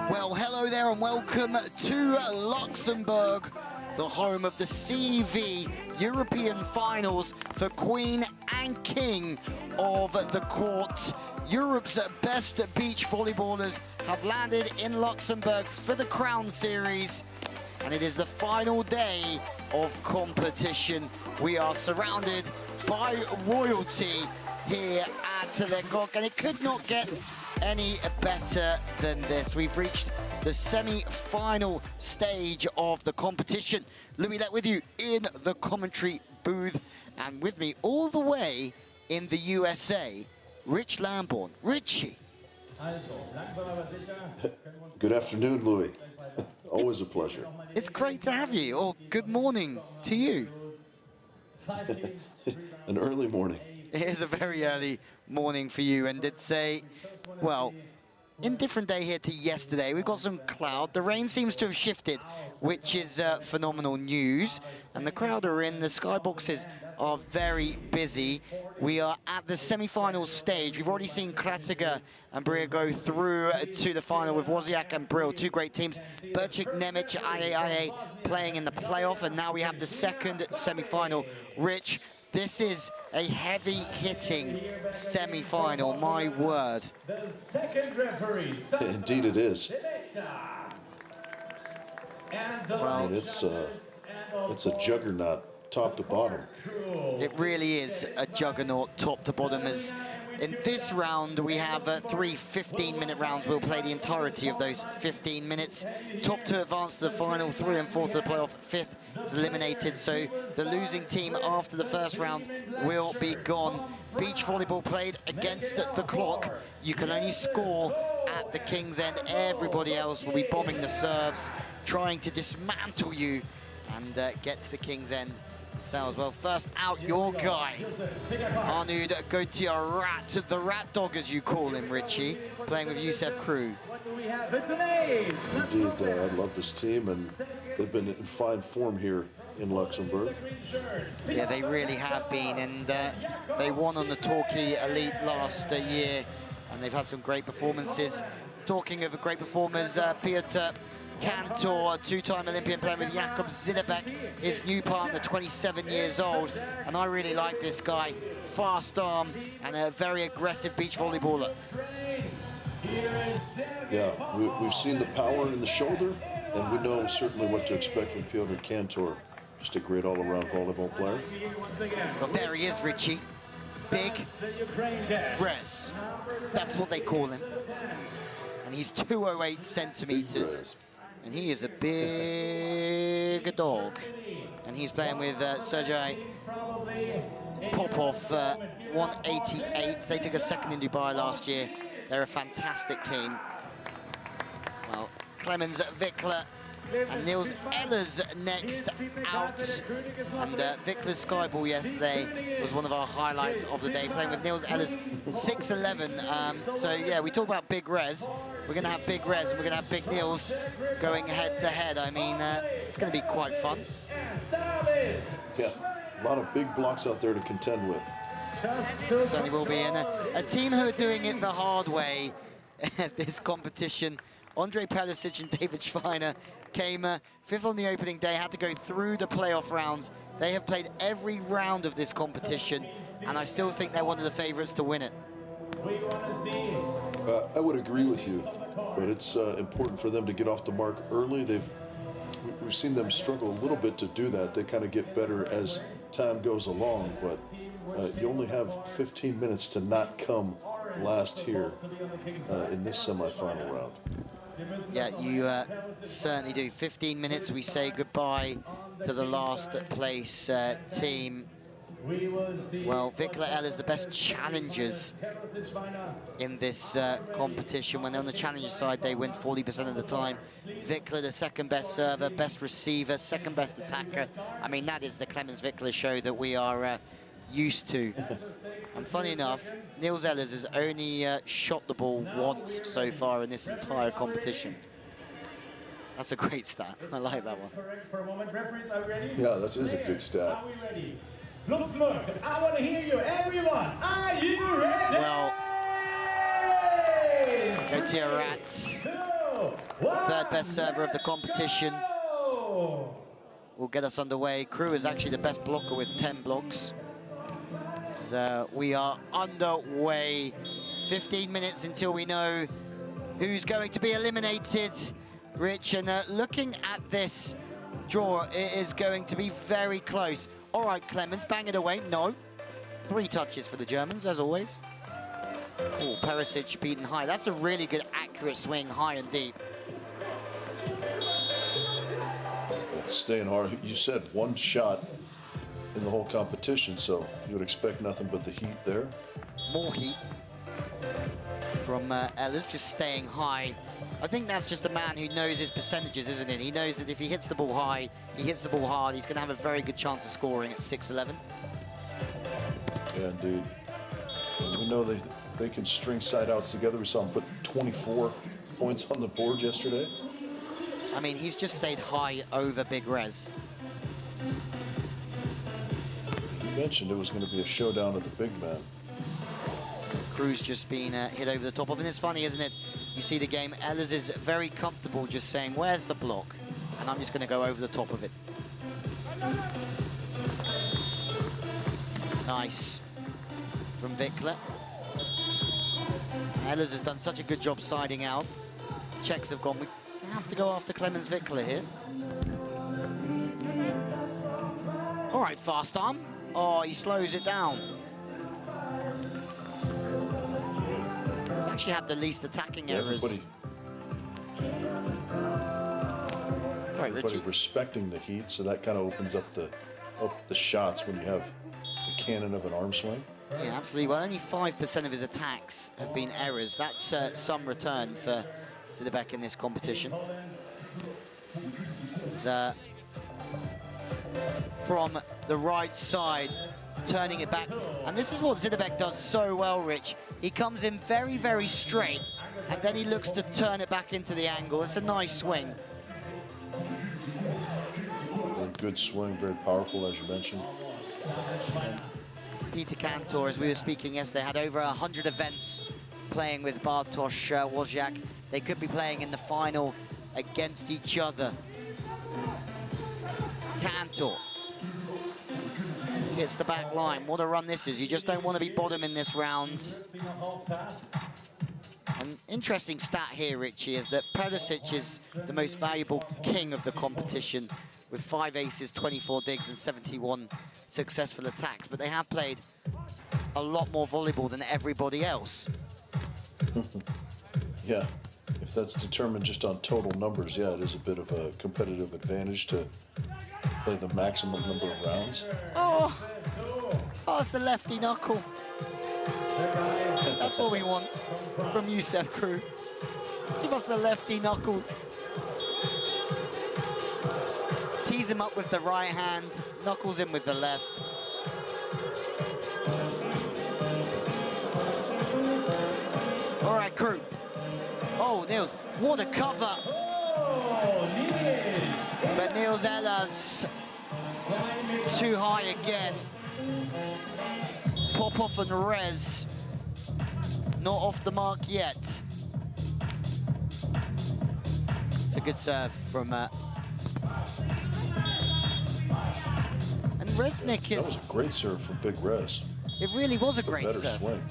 Well, hello there and welcome to Luxembourg, the home of the CEV European Finals for Queen and King of the Court. Europe's best beach volleyballers have landed in Luxembourg for the Crown Series, and it is the final day of competition. We are surrounded by royalty here at Le Coq, and it could not get any better than this. We've reached the semi-final stage of the competition. Louis Lett with you in the commentary booth, and with me all the way in the USA, Rich Lambourne. Richie. Good afternoon, Louis. Always a pleasure. It's great to have you, or good morning to you. An early morning. It is a very early morning for you, and it's a, well, indifferent day here to yesterday. We've got some cloud. The rain seems to have shifted, which is phenomenal news. And the crowd are in. The skyboxes are very busy. We are at the semi-final stage. We've already seen Kratiger and Bria go through to the final with Wozniak and Brill, two great teams. Berchik, Nemec, IAIA playing in the playoff, and now we have the second semi-final. Rich, this is a heavy-hitting semi-final, my word. The second referee. Indeed it is. Well, it's a juggernaut top to bottom. It really is a juggernaut top to bottom. As in this round, we have 3 15-minute rounds. We'll play the entirety of those 15 minutes. Top 2 advance to the final, 3 and 4 to the playoff. 5th is eliminated, so the losing team after the first round will be gone. Beach volleyball played against the clock. You can only score at the King's End. Everybody else will be bombing the serves, trying to dismantle you and get to the King's End. So as well, first out, your guy, Arnaud Gauthier Rat, the rat dog as you call him, Richie, playing with Youssef Crew. Indeed, I love this team, and they've been in fine form here in Luxembourg. Yeah, they really have been, and they won on the Torquay Elite last year, and they've had some great performances. Talking of great performers, Piotr Kantor, two-time Olympian, playing with Jakob Zinnebek, his new partner, 27 years old. And I really like this guy, fast arm and a very aggressive beach volleyballer. Yeah, we've seen the power in the shoulder, and we know certainly what to expect from Piotr Kantor. Just a great all-around volleyball player. Well, there he is, Richie. Big Rez. That's what they call him. And he's 208 centimeters. And he is a big dog. And he's playing with Sergei Popov, 188. They took a second in Dubai last year. They're a fantastic team. Well, Clemens Wickler and Niels Ehlers next out. And Wickler's skyball yesterday was one of our highlights of the day, playing with Niels Ehlers, 6'11". So yeah, we talk about Big Rez. We're going to have Big Rez and we're going to have Big Niels going head-to-head. I mean, it's going to be quite fun. Yeah, a lot of big blocks out there to contend with. Certainly will be. And a team who are doing it the hard way at this competition, Andre Pelisic and David Schweiner, came 5th on the opening day, had to go through the playoff rounds. They have played every round of this competition, and I still think they're one of the favorites to win it. I would agree with you, but it's important for them to get off the mark early. We've seen them struggle a little bit to do that. They kind of get better as time goes along, but you only have 15 minutes to not come last here in this semifinal round. Yeah, you certainly do. 15 minutes, we say goodbye to the last place team. Well, Wickler Ehlers, the best challengers in this competition. When they're on the challenger side, they win 40% of the time. Wickler, the second best server, best receiver, second best attacker. I mean, that is the Clemens Wickler show that we are used to. And funny enough, Niels Ehlers has only shot the ball once so far in this entire competition. That's a great stat. I like that one. For a moment, referees, are we ready? Yeah, that is a good stat. Are we ready? Luxembourg, I want to hear you, everyone. Are you ready? Well, Rat, third best server of the competition, will get us underway. Crew is actually the best blocker with 10 blocks. So we are underway. 15 minutes until we know who's going to be eliminated, Rich. And looking at this draw, it is going to be very close. All right, Clemens, bang it away. No. 3 touches for the Germans, as always. Oh, Perisic beaten high. That's a really good, accurate swing, high and deep. Staying hard. You said 1 shot in the whole competition, so you would expect nothing but the heat there. More heat from Ellis, just staying high. I think that's just a man who knows his percentages, isn't it? He knows that if he hits the ball high, he hits the ball hard, he's going to have a very good chance of scoring at 6-11. Yeah, indeed. We know they can string side outs together. We saw him put 24 points on the board yesterday. I mean, he's just stayed high over Big Rez. You mentioned it was going to be a showdown of the big man. Cruz just been hit over the top of, and it's funny, isn't it? You see the game, Ellis is very comfortable just saying, where's the block? And I'm just going to go over the top of it. Nice from Vikler. Ellis has done such a good job siding out. Checks have gone. We have to go after Clemens Vikler here. All right, fast arm. Oh, he slows it down. He's actually had the least attacking errors. Everybody respecting the heat, so that kind of opens up the shots when you have the cannon of an arm swing. Yeah, absolutely. Well, only 5% of his attacks have been errors. That's some return for Zidebeck in this competition. From the right side, turning it back. And this is what Zidebeck does so well, Rich. He comes in very, very straight, and then he looks to turn it back into the angle. It's a nice swing. Good swing, very powerful, as you mentioned. Peter Cantor, as we were speaking yesterday, had over 100 events playing with Bartosz Wozniak. They could be playing in the final against each other. Cantor hits the back line. What a run this is. You just don't want to be bottom in this round. An interesting stat here, Richie, is that Perisic is the most valuable king of the competition with 5 aces, 24 digs, and 71 successful attacks. But they have played a lot more volleyball than everybody else. Yeah, if that's determined just on total numbers, yeah, it is a bit of a competitive advantage to play the maximum number of rounds. Oh, it's a lefty knuckle. That's what we want from Youssef Crew. Give us the lefty knuckle. Tees him up with the right hand, knuckles him with the left. All right, Crew. Oh, Niels, what a cover. But Niels Ellis too high again. Popov and Rez not off the mark yet. It's a good serve from and Reznik is... That was a great serve from Big Rez. It really was a great better serve. Swing.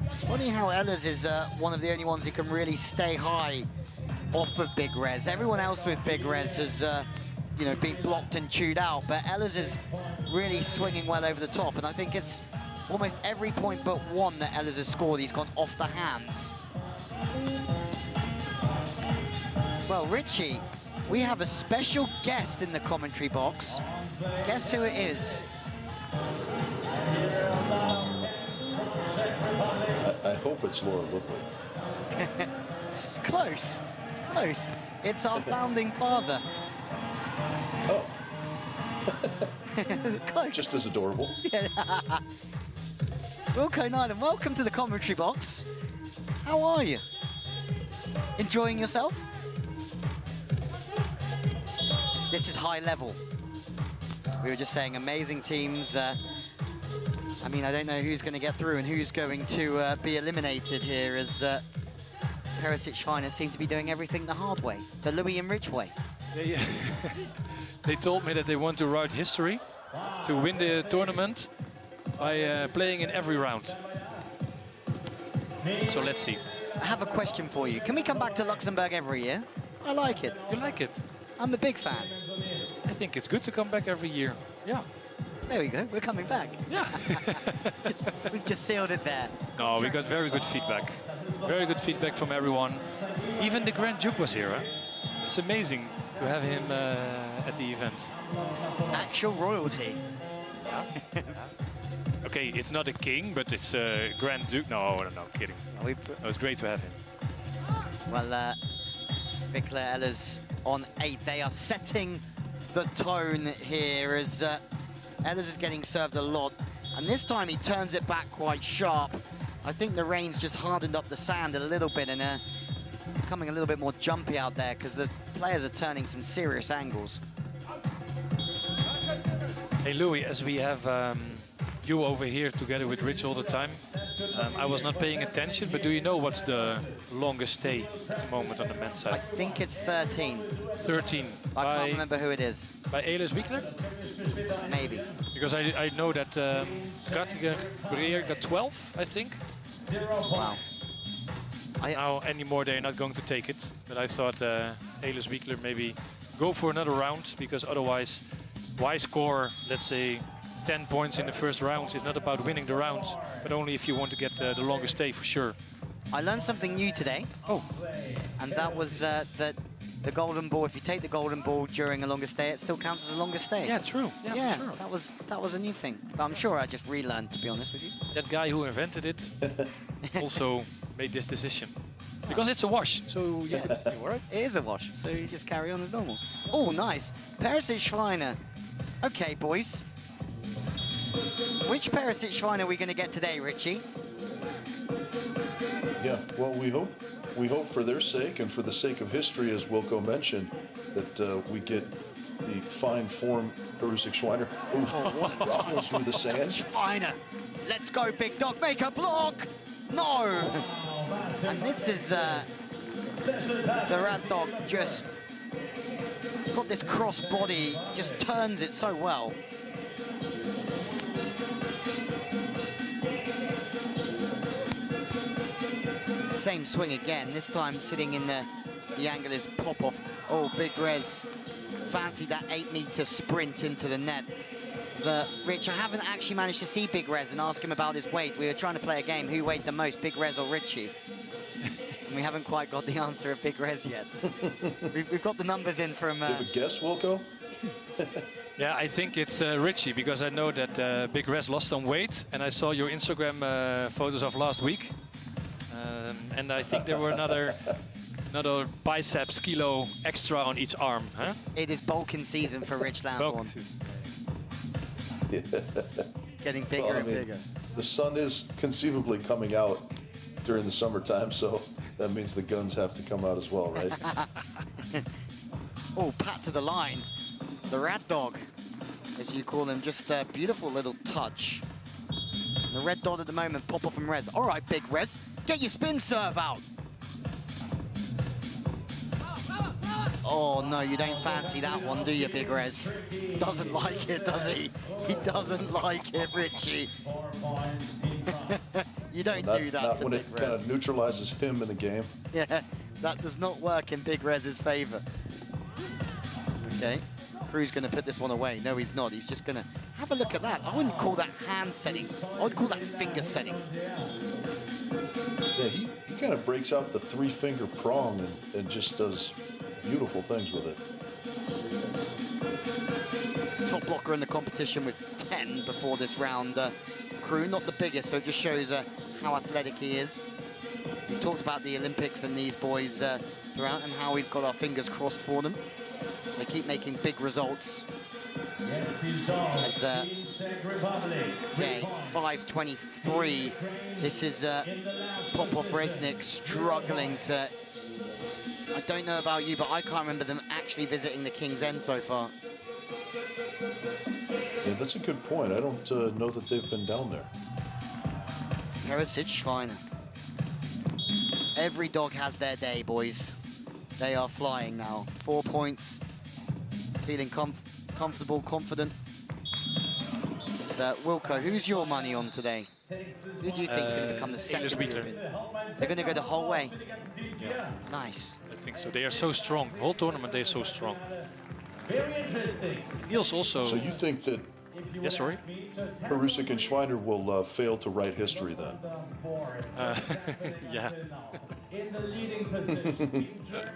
It's funny how Ellis is one of the only ones who can really stay high off of Big Rez. Everyone else with Big Rez has you know, been blocked and chewed out, but Ellis is really swinging well over the top, and I think it's almost every point but one that Ellis has scored, he's gone off the hands. Well, Richie, we have a special guest in the commentary box. Guess who it is? I hope it's Laura Lippert. It's close, close. It's our founding father. Oh. Close. Just as adorable. Yeah. Wilco Nyland, welcome to the commentary box. How are you? Enjoying yourself? This is high level. We were just saying amazing teams I mean, I don't know who's going to get through and who's going to be eliminated here, as Perisic finals seem to be doing everything the hard way, the Louis and Rich way. They, they told me that they want to write history, to win the tournament by playing in every round. So let's see. I have a question for you. Can we come back to Luxembourg every year? I like it. You like it? I'm a big fan. I think it's good to come back every year. Yeah. There we go. We're coming back. Yeah. We've just sealed it there. No, we got very good feedback. Very good feedback from everyone. Even the Grand Duke was here. Huh? It's amazing to have him at the event. Actual royalty. Okay, it's not a king, but it's a Grand Duke. No, kidding. It was great to have him. Well, Vikler Ehlers on 8. They are setting the tone here as Ehlers is getting served a lot. And this time he turns it back quite sharp. I think the rain's just hardened up the sand a little bit and it's becoming a little bit more jumpy out there because the players are turning some serious angles. Hey Louis, as we have you over here together with Rich all the time, I was not paying attention, but do you know what's the longest stay at the moment on the men's side? I think it's 13. 13. I can't remember who it is. By Ehlers Wiekler? Maybe. Because I know that Gratiger Breer got 12, I think. Wow. Now anymore they're not going to take it, but I thought Ehlers Wiekler maybe go for another round, because otherwise why score, let's say, 10 points in the first round? It's not about winning the round, but only if you want to get the longest stay for sure. I learned something new today. Oh. And that was that the golden ball, if you take the golden ball during a longer stay, it still counts as a longer stay. Yeah, true. Yeah, sure. That was a new thing. But I'm sure I just relearned, to be honest with you. That guy who invented it also made this decision. Because it's a wash, so you continue, all right? It is a wash, so you just carry on as normal. Oh, nice. Perisic Schweiner. Okay, boys. Which Perisic Schweiner are we going to get today, Richie? Yeah, well, we hope for their sake and for the sake of history, as Wilco mentioned, that we get the fine form Perisic Schweiner. Ooh, ruffling through the sand. Schweiner. Let's go, big dog. Make a block. No. And this is the Rat Dog just got this cross body, just turns it so well. Same swing again, this time sitting in the angle is Popov. Oh, Big Rez fancied that 8-meter sprint into the net. So, Rich, I haven't actually managed to see Big Rez and ask him about his weight. We were trying to play a game, who weighed the most, Big Rez or Richie? And we haven't quite got the answer of Big Rez yet. We've got the numbers in from... You have a guess, Wilco? Yeah, I think it's Richie, because I know that Big Rez lost some weight, and I saw your Instagram photos of last week. And I think there were another biceps kilo extra on each arm, huh? It is bulking season for Rich Lamborn. Getting bigger and bigger. The sun is conceivably coming out during the summertime, so that means the guns have to come out as well, right? Oh, pat to the line. The Rat Dog, as you call him, just a beautiful little touch. The red dot at the moment, Popov and Rez. All right, Big Rez, get your spin serve out. Oh, no, you don't fancy that one, do you, Big Rez? Doesn't like it, does he? He doesn't like it, Richie. You don't do that not to when Big it Rez. kind of neutralizes him in the game. Yeah, that does not work in Big Rez's favor. Okay, Crew's going to put this one away. No, he's not. He's just going to have a look at that. I wouldn't call that hand setting. I would call that finger setting. Yeah, he kind of breaks out the 3-finger prong and just does beautiful things with it. Top blocker in the competition with 10 before this round. Crew, not the biggest, so it just shows how athletic he is. We've talked about the Olympics and these boys throughout and how we've got our fingers crossed for them. They keep making big results. As, okay, 5:23. This is Popov Resnick struggling to... I don't know about you, but I can't remember them actually visiting the King's End so far. Yeah, that's a good point. I don't know that they've been down there. Heritage Final. Every dog has their day, boys. They are flying now. 4 points. Feeling comfortable, confident. So, Wilco, who's your money on today? Who do you think is going to become the second European? They're going to go the whole way? Yeah. Nice. I think so. They are so strong. The whole tournament, they're so strong. Very interesting. Niels also... So you think that Yes, sorry? Perusik and Schweiner will fail to write history then? Yeah. In the leading position, Germany.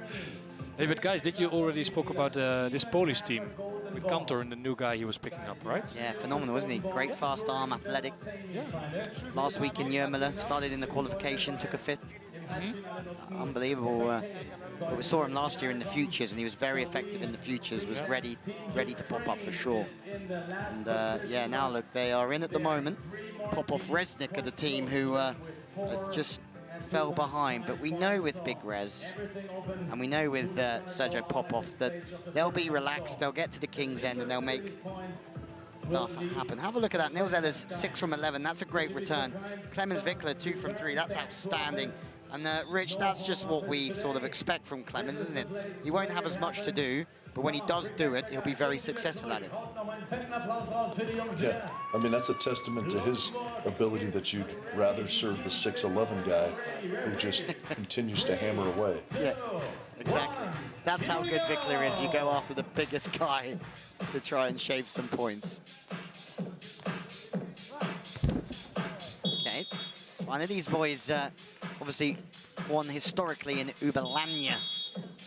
Hey, but guys, did you already spoke about this Polish team with Kantor and the new guy he was picking up, right? Yeah, phenomenal, isn't he? Great fast arm, athletic. Last week in Jurmala, started in the qualification, took a 5th. Unbelievable. We saw him last year in the futures, and he was very effective in the futures. Was ready to pop up for sure. And yeah, now look, they are in at the moment. Popov Resnik are the team who have just fell behind, but we know with Big Rez, and we know with Sergio Popov that they'll be relaxed, they'll get to the King's End, and they'll make stuff happen. Have a look at that. Nils Eller's 6 from 11. That's a great return. Clemens Wickler 2 from 3. That's outstanding. And Rich, that's just what we sort of expect from Clemens, isn't it? He won't have as much to do, but when he does do it, he'll be very successful at it. Yeah, I mean, that's a testament to his ability that you'd rather serve the 6'11" guy who just continues to hammer away. Yeah, exactly. That's how good Wickler is. You go after the biggest guy to try and shave some points. Okay, one of these boys obviously won historically in Uberlania.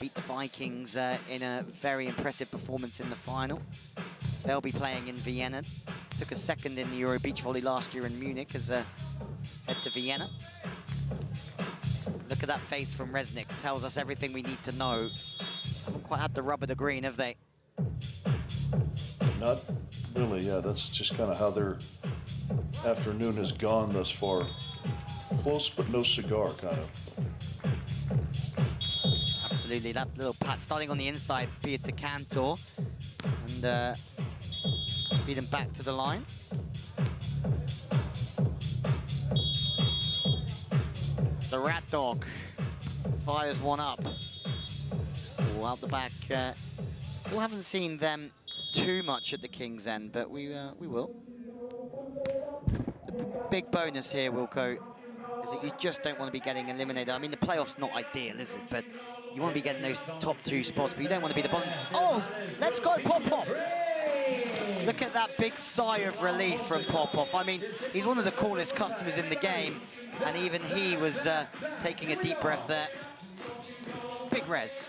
Beat the Vikings in a very impressive performance in the final. They'll be playing in Vienna. Took a 2nd in the Euro Beach Volley last year in Munich as a head to Vienna. Look at that face from Resnik. Tells us everything we need to know. Haven't quite had the rub of the green, have they? Not really, yeah. That's just kind of how their afternoon has gone thus far. Close, but no cigar, kind of. Absolutely, that little pat starting on the inside, beat to Kantor, and beat him back to the line. The Rat Dog fires one up. Oh, out the back. Still haven't seen them too much at the King's End, but we will. The big bonus here, Wilco, is that you just don't want to be getting eliminated. I mean, the playoff's not ideal, is it? But you want to be getting those top 2 spots, but you don't want to be the bottom. Oh, let's go, Popov! Look at that big sigh of relief from Popov. I mean, he's one of the coolest customers in the game, and even he was taking a deep breath there. Big Rez.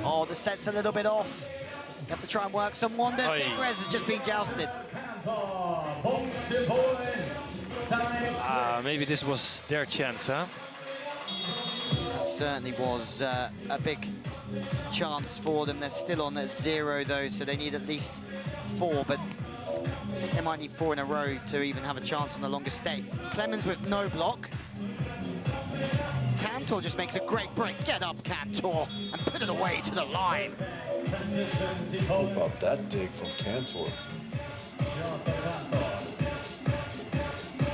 Oh, the set's a little bit off. You have to try and work some wonders. Oi. Big Rez has just been jousted. Maybe this was their chance, huh? Certainly was a big chance for them. They're still on at 0 though, so they need at least 4, but I think they might need 4 in a row to even have a chance on the longest stay. Clemens with no block. Kantor just makes a great break. Get up, Kantor, and put it away to the line. How about that dig from Kantor?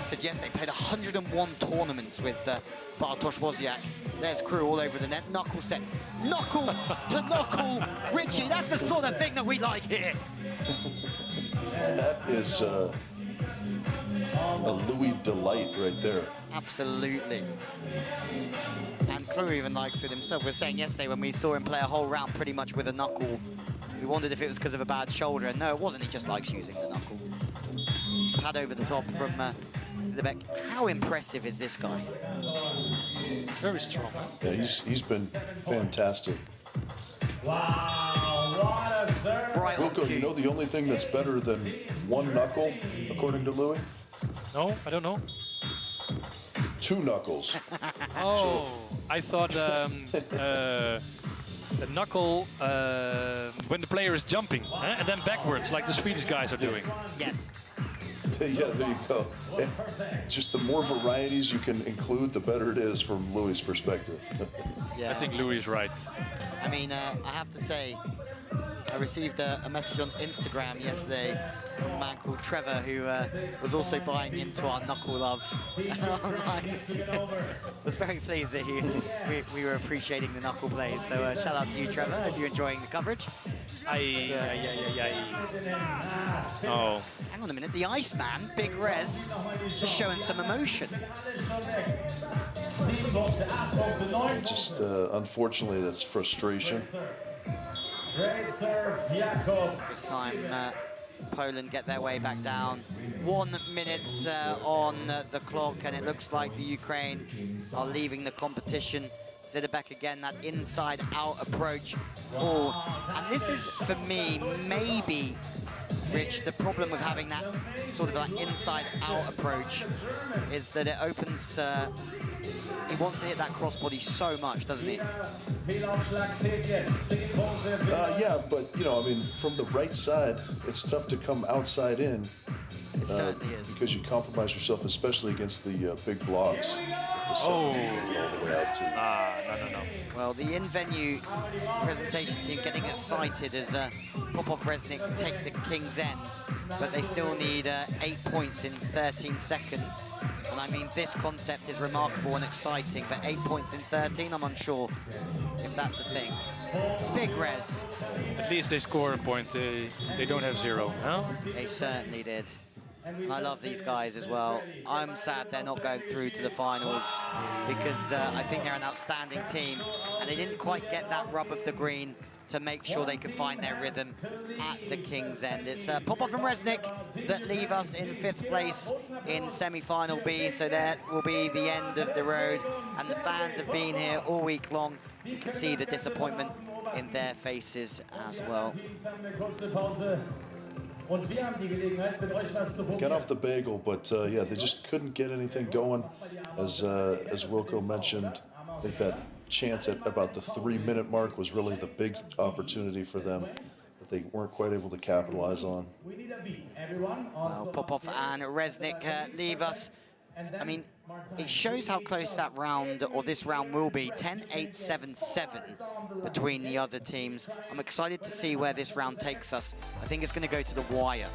Said yes, they played 101 tournaments with Bartosz Wozniak. There's crew all over the net. Knuckle set. Knuckle to knuckle. Richie, that's the sort of thing that we like here. That is a Louis delight right there. Absolutely. And Crew even likes it himself. We were saying yesterday when we saw him play a whole round pretty much with a knuckle, we wondered if it was because of a bad shoulder. And no, it wasn't. He just likes using the knuckle. Pad over the top from the back. How impressive is this guy? Very strong. Yeah, he's been fantastic. Wow, what a serve. Right on Wilco, cue. you know the only thing that's better than one knuckle, according to Louis? No, I don't know. 2 knuckles. Oh, I thought a knuckle when the player is jumping, and then backwards, like the Swedish guys are doing. Yes. Yeah, there you go. And just the more varieties you can include, the better it is from Louis' perspective. Yeah. I think Louis is right. I mean, I have to say, I received a message on Instagram yesterday from a man called Trevor who was also buying into our knuckle love online. I was very pleased that we were appreciating the knuckle plays. So shout out to you, Trevor. Hope you're enjoying the coverage. Oh. Hang on a minute, the Iceman, Big Rez, just showing some emotion. Just unfortunately, that's frustration. Great serve, Jakob. This time, Poland get their way back down. 1 minute on the clock, and it looks like the Ukraine are leaving the competition. Zidabeck again, that inside-out approach. Oh, and this is, for me, maybe, Rich, the problem with having that sort of like inside-out approach is that it opens... he wants to hit that crossbody so much, doesn't he? Yeah, but, you know, I mean, from the right side, it's tough to come outside in. It certainly is. Because you compromise yourself, especially against the big blocks. Oh. All the way out to. No. Well, the in-venue presentation team getting excited as Popov-Resnik take the King's End, but they still need 8 points in 13 seconds. And I mean, this concept is remarkable and exciting, but 8 points in 13, I'm unsure if that's a thing. Big Rez. At least they score a point. They don't have 0, huh? They certainly did. And I love these guys as well. I'm sad they're not going through to the finals because I think they're an outstanding team and they didn't quite get that rub of the green to make sure they could find their rhythm at the King's End. It's Popov and Resnik that leave us in 5th place in semi-final B, so that will be the end of the road. And the fans have been here all week long. You can see the disappointment in their faces as well. Got off the bagel, but yeah, they just couldn't get anything going. As Wilco mentioned, I think that chance at about the 3-minute mark was really the big opportunity for them that they weren't quite able to capitalize on. Well, Popov and Resnik leave us. I mean, it shows how close that round, or this round will be, 10-8, 7-7 between the other teams. I'm excited to see where this round takes us. I think it's going to go to the wire.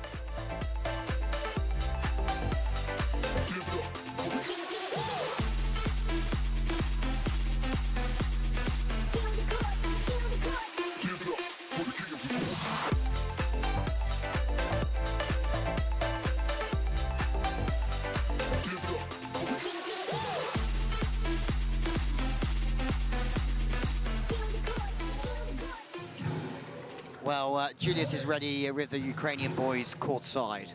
Well, Julius is ready with the Ukrainian boys courtside.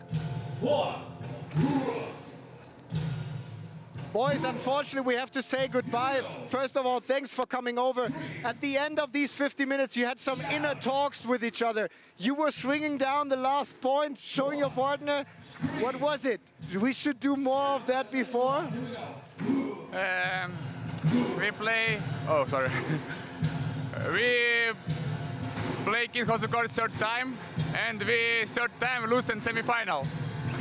Boys, unfortunately, we have to say goodbye. First of all, thanks for coming over. At the end of these 50 minutes, you had some inner talks with each other. You were swinging down the last point, showing your partner. What was it? We should do more of that before? We play... Oh, sorry. We play King House Record third time, and we third time lose in semi-final.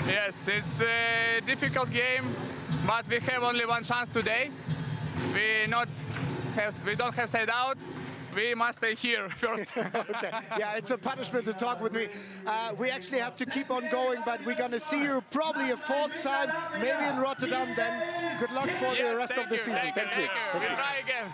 Yes, it's a difficult game, but we have only one chance today. We don't have side out. We must stay here first. Okay, yeah, it's a punishment to talk with me. We actually have to keep on going, but we're gonna see you probably a 4th time, maybe in Rotterdam then. Good luck for the rest of the season. Thank you. We'll try again.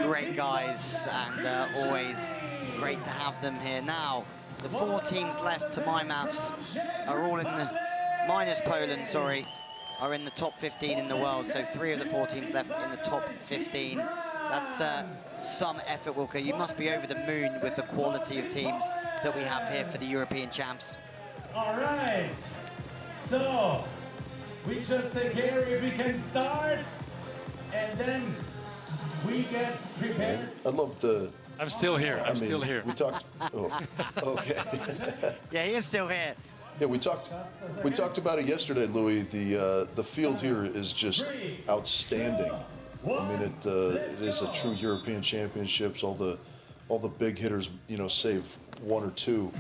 Great guys, and always great to have them here. Now, the 4 teams left, to my maths, are all in the, minus Poland, sorry, are in the top 15 in the world. So 3 of the 4 teams left in the top 15. That's some effort, Wilco. You must be over the moon with the quality of teams that we have here for the European champs. All right. So, we just say, Gary, we can start, and then we get prepared. I love the... I'm still here. I'm still here. We talked... Oh, okay. Yeah, he is still here. Yeah, we talked about it yesterday, Louis. The field here is just outstanding. I mean, it is a true European Championships. All the all the big hitters, you know, save one or two,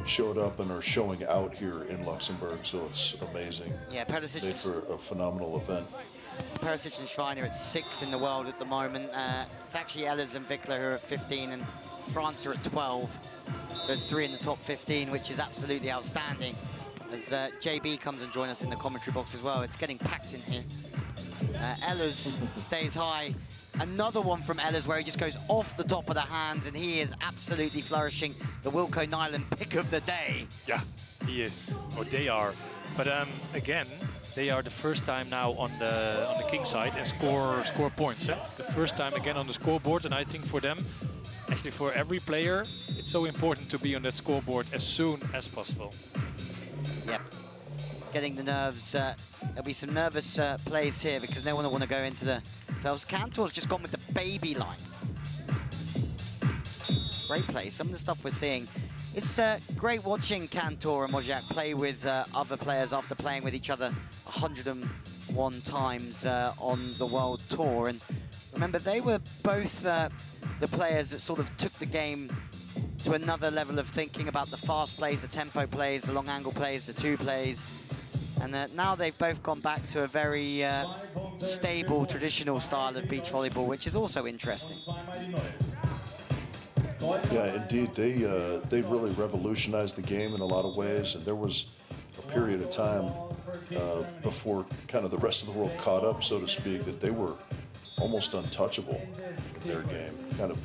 showed up and are showing out here in Luxembourg. So it's amazing. Yeah, Perisic Made for a phenomenal event. Perisic and Schweiner at 6 in the world at the moment. It's actually Ehlers and Wickler who are at 15, and France are at 12. So it's 3 in the top 15, which is absolutely outstanding. As JB comes and joins us in the commentary box as well. It's getting packed in here. Ehlers stays high. Another one from Ehlers where he just goes off the top of the hands, and he is absolutely flourishing. The Wilco Nyland pick of the day. Yeah, he is, or they are. But again, they are the first time now on the king side and score points. Eh? The first time again on the scoreboard, and I think for them, actually for every player, it's so important to be on that scoreboard as soon as possible. Yep. Getting the nerves. There'll be some nervous plays here because no one will want to go into the playoffs. Cantor's just gone with the baby line. Great play. Some of the stuff we're seeing. It's great watching Cantor and Wozniak play with other players after playing with each other 101 times on the World Tour. And remember, they were both the players that sort of took the game to another level of thinking about the fast plays, the tempo plays, the long angle plays, the two plays. And now they've both gone back to a very stable, traditional style of beach volleyball, which is also interesting. Yeah, indeed. They really revolutionized the game in a lot of ways, and there was a period of time before kind of the rest of the world caught up, so to speak, that they were almost untouchable in their game. Kind of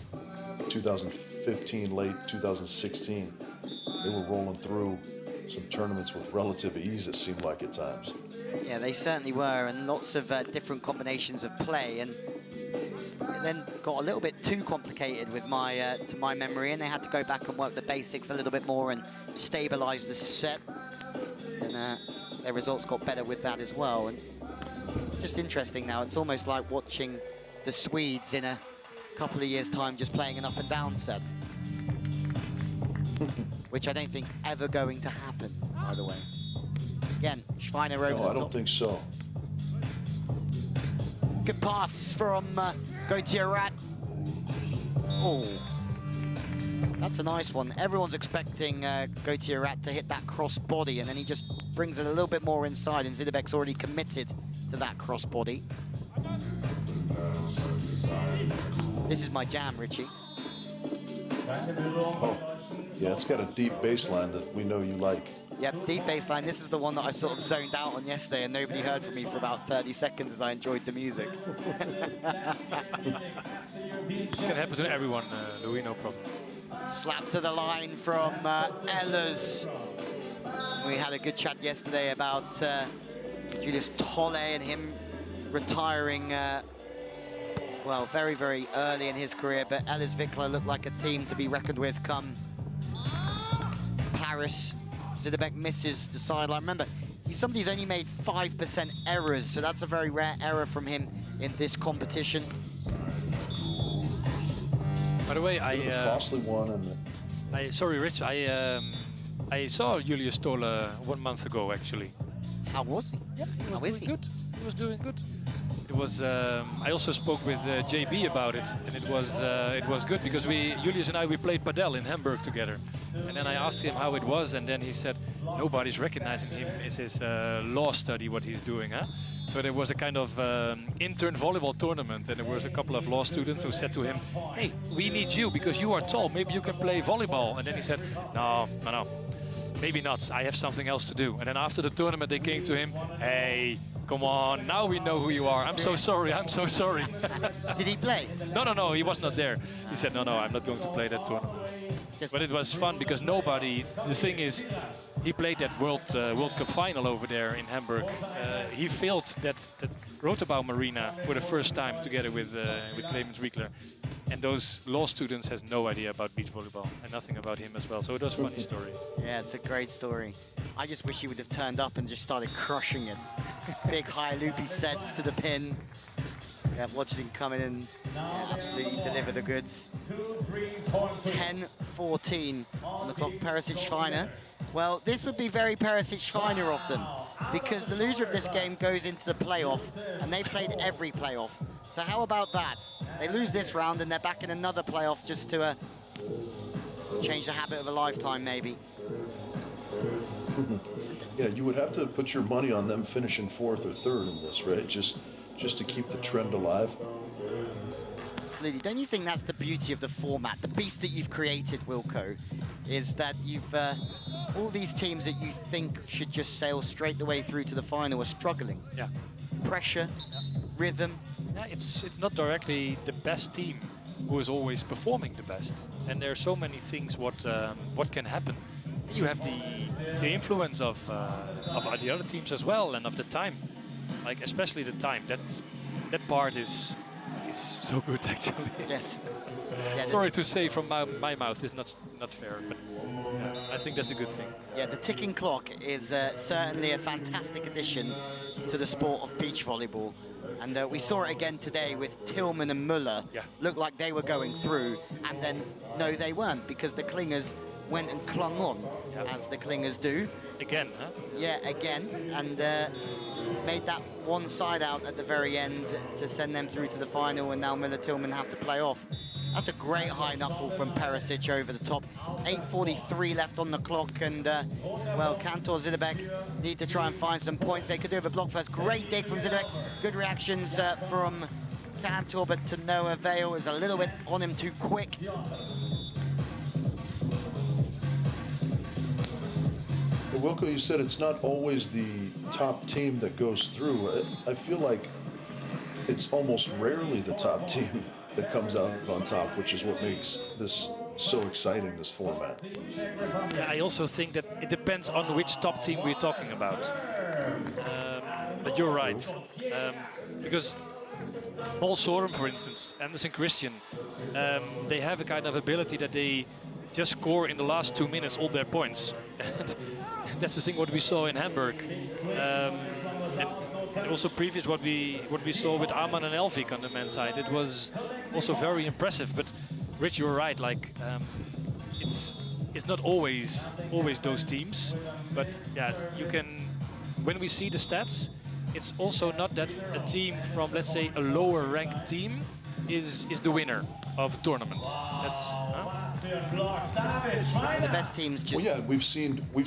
2015, late 2016, they were rolling through some tournaments with relative ease, it seemed like at times. Yeah, they certainly were, and lots of different combinations of play, and it then got a little bit too complicated with to my memory, and they had to go back and work the basics a little bit more and stabilize the set, and their results got better with that as well. And just interesting now, it's almost like watching the Swedes in a couple of years' time just playing an up and down set. Which I don't think is ever going to happen, by the way. Again, Schweiner over the top. I don't think so. Good pass from Gauthier-Rat. Oh, that's a nice one. Everyone's expecting Gauthier-Rat to hit that cross body, and then he just brings it a little bit more inside, and Zidebek's already committed to that cross body. This is my jam, Richie. Oh. Yeah, it's got a deep baseline that we know you like. Yep, deep baseline. This is the one that I sort of zoned out on yesterday, and nobody heard from me for about 30 seconds as I enjoyed the music. It can happen to everyone, Louis, no problem. Slap to the line from Ehlers. We had a good chat yesterday about Julius Tolle and him retiring, well, very, very early in his career, but Ehlers Wickler looked like a team to be reckoned with come Paris. Zidebek misses the sideline. Remember, somebody's only made 5% errors, so that's a very rare error from him in this competition. By the way, costly one. And sorry, Rich. I saw Julius Tolle 1 month ago, actually. How was he? Yeah, How is he? Good. He was doing good. It was. I also spoke with JB about it, and it was good because Julius and I played padel in Hamburg together, and then I asked him how it was, and then he said nobody's recognizing him. It's his law study what he's doing, huh? So there was a kind of intern volleyball tournament, and there was a couple of law students who said to him, "Hey, we need you because you are tall. Maybe you can play volleyball." And then he said, "No, maybe not. I have something else to do." And then after the tournament, they came to him, "Hey, come on, now we know who you are. I'm so sorry, I'm so sorry." Did he play? No, he was not there. He said, no, I'm not going to play that tournament. But it was fun because the thing is, he played that World Cup final over there in Hamburg. He failed that Roterbau Marina for the first time together with Clemens Wiekler. And those law students has no idea about beach volleyball and nothing about him as well. So it was a funny story. Yeah, it's a great story. I just wish he would have turned up and just started crushing it. Big high loopy sets to the pin. Yeah, watching him come in and absolutely deliver the goods. 10-14 on the clock, Perisic-Schweiner. Well, this would be very Perisic-Schweiner of them because the loser of this game goes into the playoff, and they played every playoff. So how about that? They lose this round and they're back in another playoff just to Change the habit of a lifetime, maybe. Yeah, you would have to put your money on them finishing 4th or 3rd in this, right? Just to keep the trend alive. Absolutely. Don't you think that's the beauty of the format, the beast that you've created, Wilco, is that you've all these teams that you think should just sail straight the way through to the final are struggling. Yeah. Pressure, rhythm. Yeah, it's not directly the best team who is always performing the best, and there are so many things what can happen. You have the influence of the other teams as well, and of the time, like especially the time. That part is so good actually. Yes. Yeah, Sorry to say from my mouth, it's not fair, but yeah, I think that's a good thing. Yeah, the ticking clock is certainly a fantastic addition to the sport of beach volleyball. And we saw it again today with Tillman and Muller. Yeah. Looked like they were going through, and then no, they weren't, because the clingers went and clung on, as the clingers do. Again, huh? Yeah, again, and made that one side out at the very end to send them through to the final, and now Miller-Tillman have to play off. That's a great high knuckle from Perisic over the top. 8:43 left on the clock, and well, Kantor Zidebek need to try and find some points. They could do with a block first. Great dig from Zidebek. Good reactions from Kantor, but to no avail. Is a little bit on him too quick. Wilco, you said it's not always the top team that goes through. I feel like it's almost rarely the top team that comes out on top, which is what makes this so exciting, this format. Yeah, I also think that it depends on which top team we're talking about. But you're right, because Paul Sorum, for instance, Anderson Christian, they have a kind of ability that they just score in the last 2 minutes all their points. And that's the thing what we saw in Hamburg. And also previous what we saw with Arman and Elvik on the men's side. It was also very impressive. But Rich, you're right. Like it's not always those teams. But yeah, you can. When we see the stats, it's also not that a team from, let's say, a lower ranked team is the winner of a tournament. That's the best teams just. Well, yeah, we've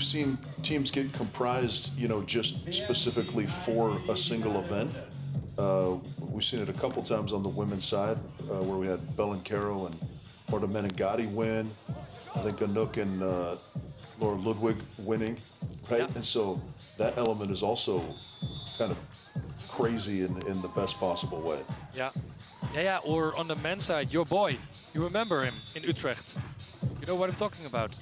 seen teams get comprised, you know, just specifically for a single event. We've seen it a couple times on the women's side, where we had Bellincaro and Marta Menegatti win. I think Anouk and Laura Ludwig winning, right? Yeah. And so that element is also kind of crazy in the best possible way. Yeah. Yeah, or on the men's side, your boy. You remember him in Utrecht. You know what I'm talking about.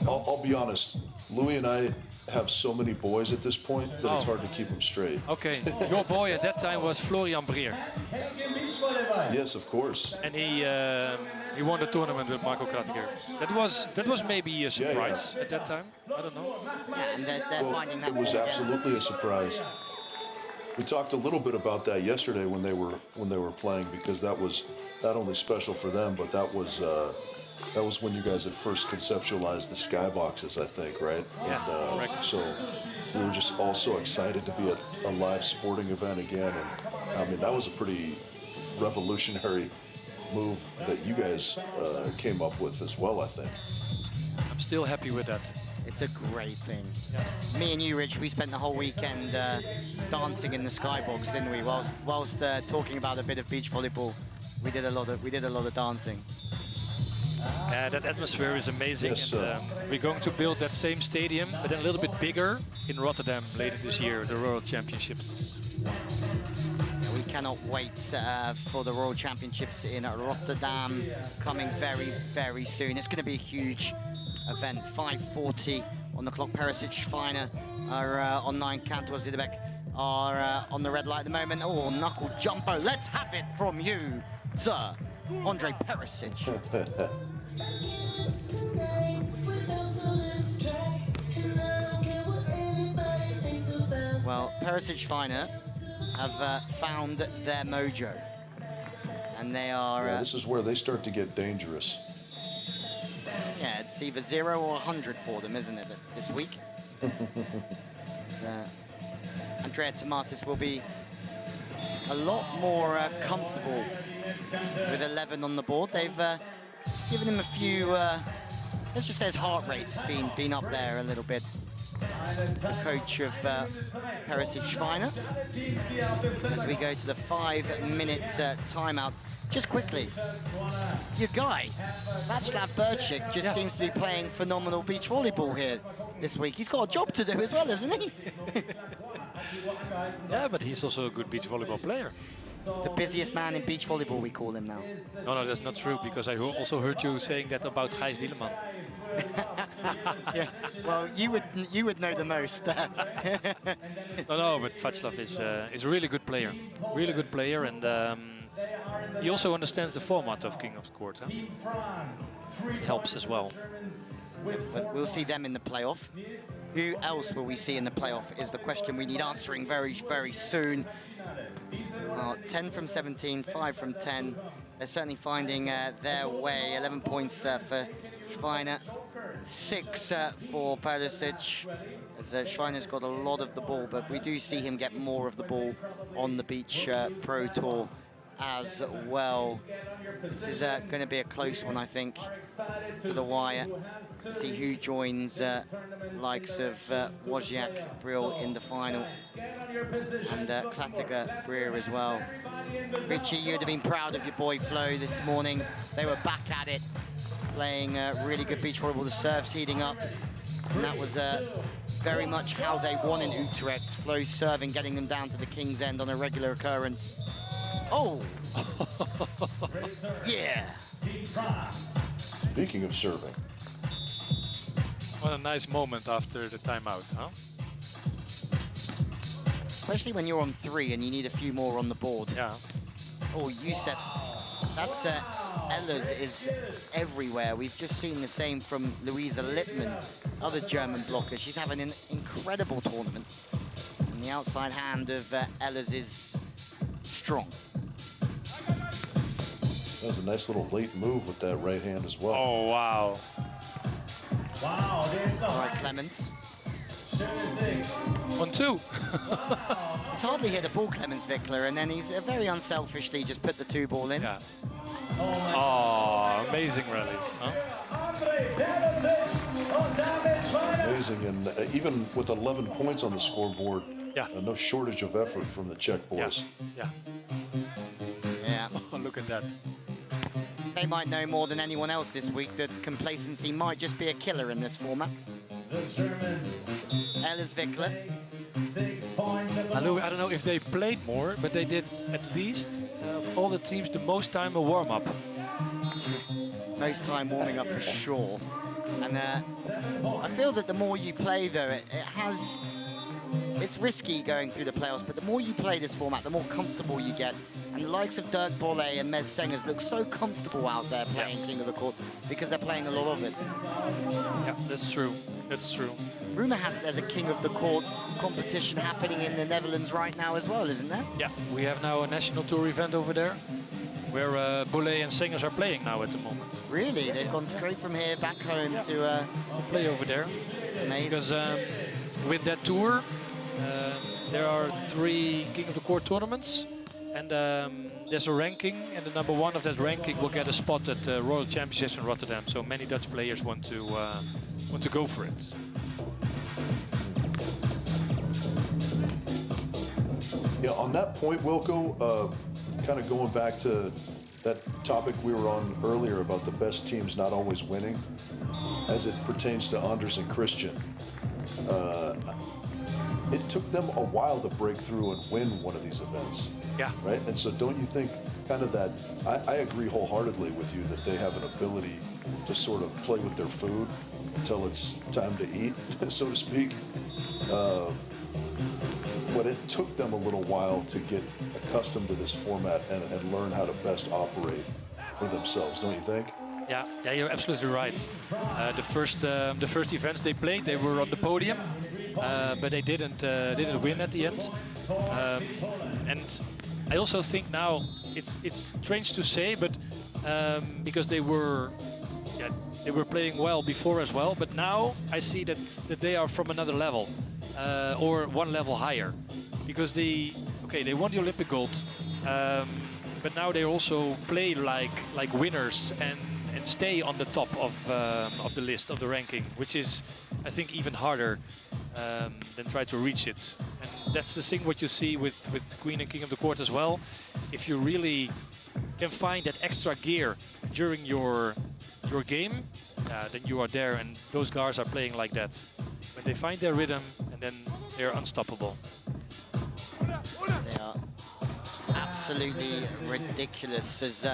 I'll be honest, Louis and I have so many boys at this point that it's hard to keep them straight. Okay, your boy at that time was Florian Breer. Yes, of course. And he won the tournament with Marco Kratiger. That was maybe a surprise at that time. I don't know. Yeah, and they're finding that. It was absolutely a surprise. We talked a little bit about that yesterday when they were playing, because that was not only special for them, but that was when you guys had first conceptualized the skyboxes, I think, right? Yeah, and, correct. So we were just all so excited to be at a live sporting event again, and I mean that was a pretty revolutionary move that you guys came up with as well, I think. I'm still happy with that. It's a great thing. Yeah. Me and you, Rich, we spent the whole weekend dancing in the skybox, didn't we? Whilst talking about a bit of beach volleyball, we did a lot of dancing. Yeah, that atmosphere is amazing. Yes, and we're going to build that same stadium, but then a little bit bigger in Rotterdam later this year, the World Championships. We cannot wait for the World Championships in Rotterdam, coming very, very soon. It's going to be a huge event. 5:40 on the clock. Perisic, Feiner are on 9. Kantor, Zidebek are on the red light at the moment. Oh, knuckle jumper. Let's have it from you, sir. Andre Perisic. Well, Perisic, Feiner have found their mojo. And they are... Yeah, this is where they start to get dangerous. Yeah, it's either 0 or 100 for them, isn't it, this week? Andrea Tomatis will be a lot more comfortable with 11 on the board. They've given him a few, let's just say his heart rate's been up there a little bit. The coach of Perisic Schweiner. As we go to the 5-minute timeout. Just quickly, your guy, Václav Burčík, just seems to be playing phenomenal beach volleyball here this week. He's got a job to do as well, hasn't he? Yeah, but he's also a good beach volleyball player. The busiest man in beach volleyball, we call him now. No, that's not true, because I also heard you saying that about Gijs Dieleman. Yeah, well, you would know the most. No, but Václav is a really good player. Really good player, and he also understands the format of King of the Court. Huh? It helps as well. But we'll see them in the playoff. Who else will we see in the playoff is the question we need answering very, very soon. 10 from 17, 5 from 10. They're certainly finding their way. 11 points for Schweiner, 6 for Perisic. As Schweiner's got a lot of the ball, but we do see him get more of the ball on the Beach Pro Tour as well. This is going to be a close one, I think, to the wire. See who joins likes of Wozniak, Brill in the final, and Klatiger, Breer as well. Richie, you'd have been proud of your boy Flo this morning. They were back at it, playing really good beach volleyball. The serves heating up, and that was very much how they won in Utrecht. Flo's serving, getting them down to the King's End on a regular occurrence. Oh! Yeah! Speaking of serving. What a nice moment after the timeout, huh? Especially when you're on 3 and you need a few more on the board. Yeah. Oh, Youssef. That's Ehlers is everywhere. We've just seen the same from Luisa Lippmann, other German blocker. She's having an incredible tournament. And the outside hand of Ehlers is strong. That was a nice little late move with that right hand as well. Oh, wow. Wow, there's All right, Clemens. 1-2. He's hardly hit a ball, Clemens Wickler, and then he's very unselfishly just put the 2 ball in. Yeah. Oh, amazing rally. Huh? Amazing, and even with 11 points on the scoreboard, Yeah. No shortage of effort from the Czech boys. Yeah. Yeah. Oh, look at that. They might know more than anyone else this week that complacency might just be a killer in this format. the Germans. Ehlers Wickler. 6 points at the I don't know if they played more, but they did at least all the teams the most time a warm-up. Most time warming up for sure. And I feel that the more you play, though, it's risky going through the playoffs, but the more you play this format, the more comfortable you get. And the likes of Dirk Bolle and Mez Sengers look so comfortable out there playing King of the Court because they're playing a lot of it. Yeah, that's true. That's true. Rumour has it there's a King of the Court competition happening in the Netherlands right now as well, isn't there? Yeah, we have now a national tour event over there where Bolle and Sengers are playing now at the moment. Really? They've gone straight from here back home to Play over there. amazing. Because with that tour, there are 3 King of the Court tournaments, and there's a ranking, and the number 1 of that ranking will get a spot at the Royal Championships in Rotterdam. So many Dutch players want to go for it. Yeah, on that point, Wilco, kind of going back to that topic we were on earlier about the best teams not always winning, as it pertains to Anders and Christian. It took them a while to break through and win one of these events. Yeah. Right? And so don't you think kind of that, I agree wholeheartedly with you that they have an ability to sort of play with their food until it's time to eat, so to speak. But it took them a little while to get accustomed to this format and learn how to best operate for themselves, don't you think? Yeah, you're absolutely right. The first events they played, they were on the podium, but they didn't win at the end. And I also think now it's strange to say, but because they were playing well before as well, but now I see that they are from another level or one level higher, because they won the Olympic gold. but now they also play like winners and stay on the top of the list, of the ranking, which is, I think, even harder than try to reach it. And that's the thing what you see with Queen and King of the Court as well. If you really can find that extra gear during your game, then you are there, and those guys are playing like that. When they find their rhythm, and then they're unstoppable. They are absolutely ridiculous, as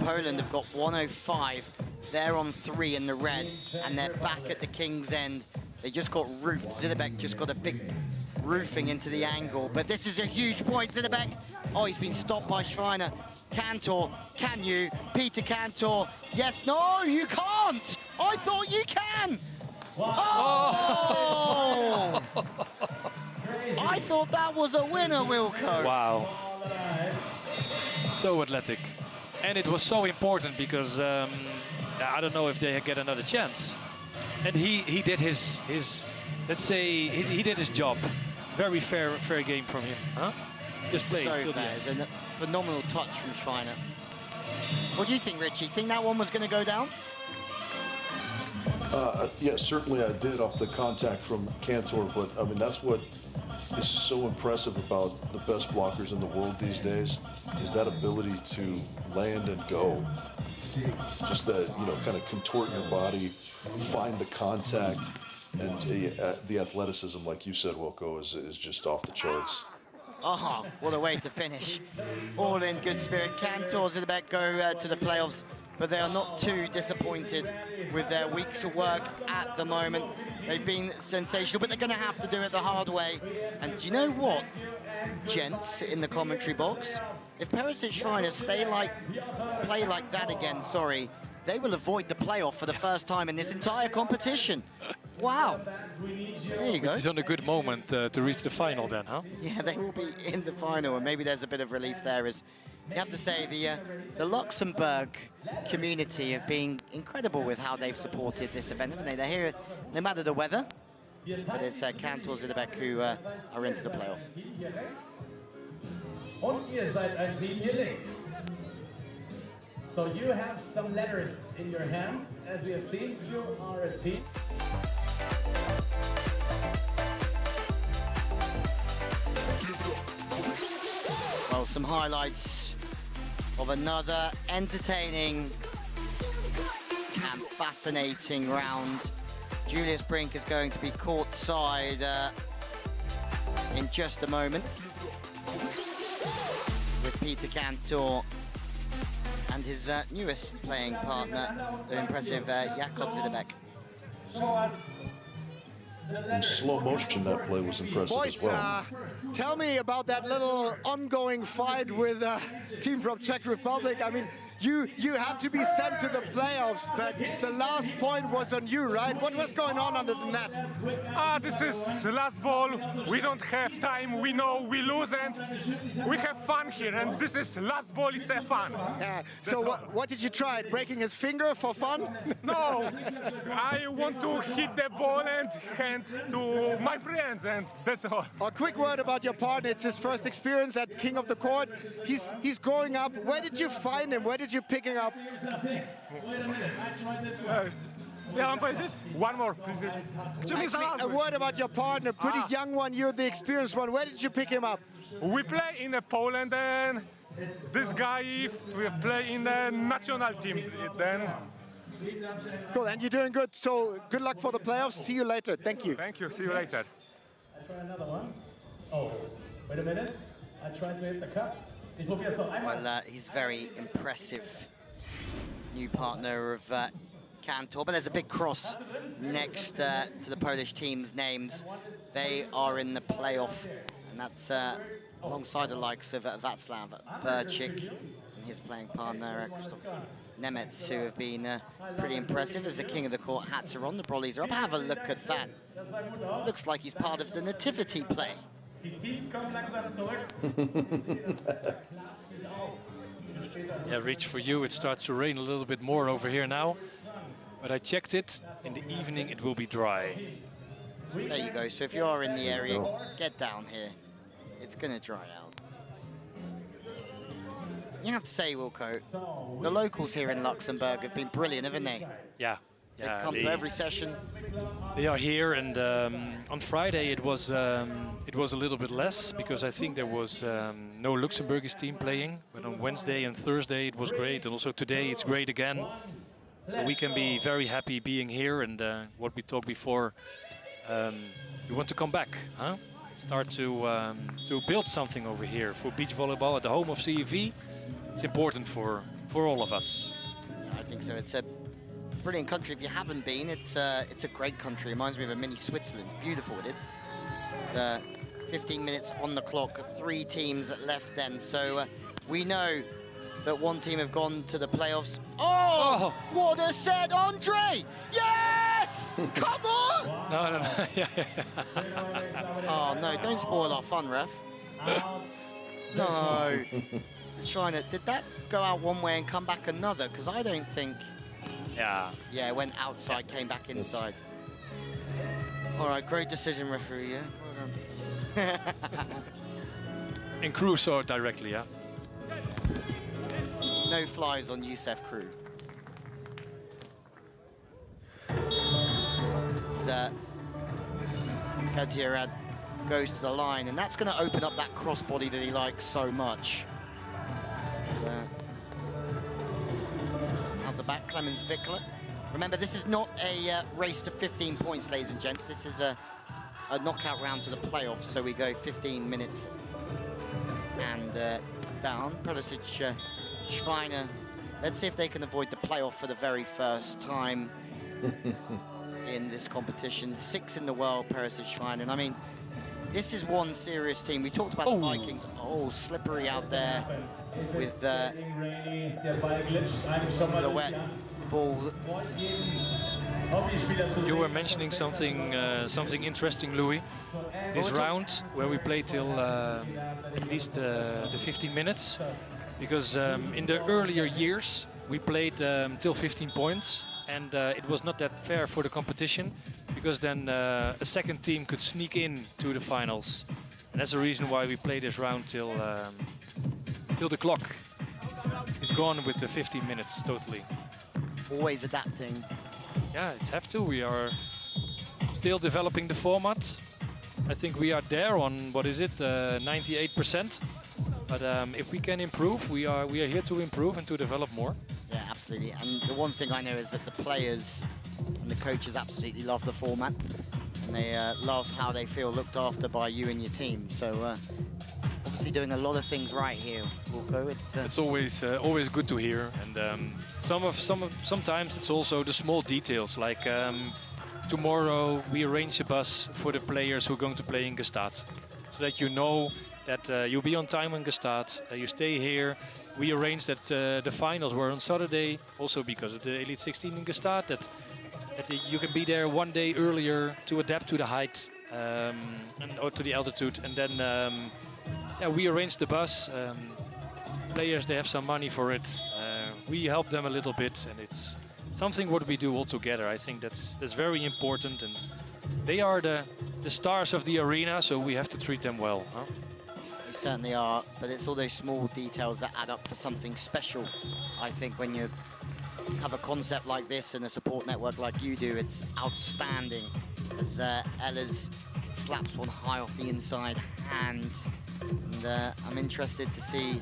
Poland have got 105. They're on 3 in the red, and they're back at the King's End. They just got roofed. Zidebek just got a big roofing into the angle, but this is a huge point. Zidebek, oh, he's been stopped by Schreiner. Cantor, can you? Peter Cantor, yes, no, you can't! I thought you can! Oh! I thought that was a winner, Wilco. Wow. So athletic. And it was so important because I don't know if they get another chance. And he did his let's say, he did his job. Very fair game from him, huh? Just played So till the fair. end. It's a phenomenal touch from Schreiner. What do you think, Richie? Think that one was going to go down? Yeah, certainly I did off the contact from Cantor, but I mean, that's what is so impressive about the best blockers in the world these days, is that ability to land and go. Just that, you know, kind of contort your body, find the contact, and the athleticism, like you said, Wilco, is just off the charts. Oh, what a way to finish. All in good spirit. Cantor, Zidebek go to the playoffs, but they are not too disappointed with their weeks of work at the moment. They've been sensational, but they're going to have to do it the hard way. And do you know what, gents in the commentary box? If Perisic Schreiner play like that again, they will avoid the playoff for the first time in this entire competition. Wow. So there you go. Which is on a good moment to reach the final then, huh? Yeah, they will be in the final, and maybe there's a bit of relief there. As you have to say, the Luxembourg community have been incredible with how they've supported this event, haven't they? They're here no matter the weather, but it's Cantor, Zidebek who are into the playoff. Und ihr seid ein Team hier links. So you have some letters in your hands, as we have seen. You are a team. Well, some highlights of another entertaining and fascinating round. Julius Brink is going to be courtside in just a moment with Peter Cantor and his newest playing partner, the impressive Jakob Zidebek. Show us In slow motion, that play was impressive Boys, as well. tell me about that little ongoing fight with a team from Czech Republic. I mean, you had to be sent to the playoffs, but the last point was on you, right? What was going on under the net? This is the last ball. We don't have time. We know we lose, and we have fun here. And this is last ball. It's a fun. So what did you try? Breaking his finger for fun? No, I want to hit the ball and hand to my friends, and that's all. A quick word about your partner. It's his first experience at King of the Court. He's growing up. Where did you find him? Where did you pick him up? One more, please. Actually, a word about your partner. Pretty young one. You're the experienced one. Where did you pick him up? We play in Poland, and this guy we play in the national team. Then. Cool, and you're doing good. So good luck for the playoffs. See you later. Thank you. Thank you. See you later. I try another one. Oh, wait a minute. I tried to hit the cup. Ich probier's noch einmal. Well, he's very impressive new partner of Cantor, but there's a big cross next to the Polish team's names. They are in the playoff, and that's alongside the likes of Václav Burchik and his playing partner, Krzysztof Nemec, who have been pretty impressive as the king of the court. Hats are on, the brollies are up. Have a look at that. Looks like he's part of the nativity play. Die Teams kommen langsam zurück. Yeah, Rich, for you it starts to rain a little bit more over here now. But I checked it. In the evening it will be dry. There you go. So if you are in the area, get down here. It's going to dry out. you have to say, Wilco, the locals here in Luxembourg have been brilliant, haven't they? Yeah. They've come to every session. They are here, and on Friday it was a little bit less because I think there was no Luxembourgish team playing. But on Wednesday and Thursday it was great, and also today it's great again. So we can be very happy being here, and what we talked before, we want to come back, huh? Start to build something over here for beach volleyball at the home of CEV. It's important for all of us. Yeah, I think so. It's a brilliant country. If you haven't been, it's a great country. It reminds me of a mini Switzerland. Beautiful it is. It's 15 minutes on the clock, 3 teams left then. So we know that one team have gone to the playoffs. Oh! What a set, Andre! Yes! Come on! No. Yeah. Oh no, don't spoil our fun, ref. No. Trying to, did that go out one way and come back another? Because I don't think. Yeah. Yeah, it went outside, came back inside. All right, great decision, referee. Yeah. Well done. And Crew saw it directly, yeah. No flies on Youssef Crew. It's Gutierrez goes to the line, and that's going to open up that crossbody that he likes so much. Out the back, Clemens Wickler. Remember, this is not a race to 15 points, ladies and gents. This is a knockout round to the playoffs, so we go 15 minutes and down. Perisic, Schweiner. Let's see if they can avoid the playoff for the very first time in this competition. 6 in the world, Perisic, Schweiner. I mean, this is one serious team. We talked about the Vikings. Oh, slippery out there with the wet ball. You were mentioning something interesting, Louis. This round where we played till at least the 15 minutes, because in the earlier years we played till 15 points, and it was not that fair for the competition, because then a second team could sneak in to the finals, and that's the reason why we play this round till the clock is gone with the 15 minutes totally. Always adapting. Yeah, it's have to. We are still developing the format. I think we are there on, what is it, 98%. But if we can improve, we are here to improve and to develop more. Yeah, absolutely. And the one thing I know is that the players and the coaches absolutely love the format, and they love how they feel looked after by you and your team. So obviously doing a lot of things right here, Wilco. It's always good to hear, and sometimes it's also the small details, like tomorrow we arrange a bus for the players who are going to play in Gstaad, so that you know that you'll be on time in Gstaad, you stay here. We arranged that the finals were on Saturday, also because of the Elite 16 in Gstaad, that you can be there one day earlier to adapt to the height or to the altitude, and then yeah, we arranged the bus. Players, they have some money for it. We help them a little bit, and it's something what we do all together. I think that's very important, and they are the stars of the arena, so we have to treat them well. Huh? They certainly are, but it's all those small details that add up to something special. I think when you have a concept like this and a support network like you do, it's outstanding. As Ehlers slaps one high off the inside hand. And I'm interested to see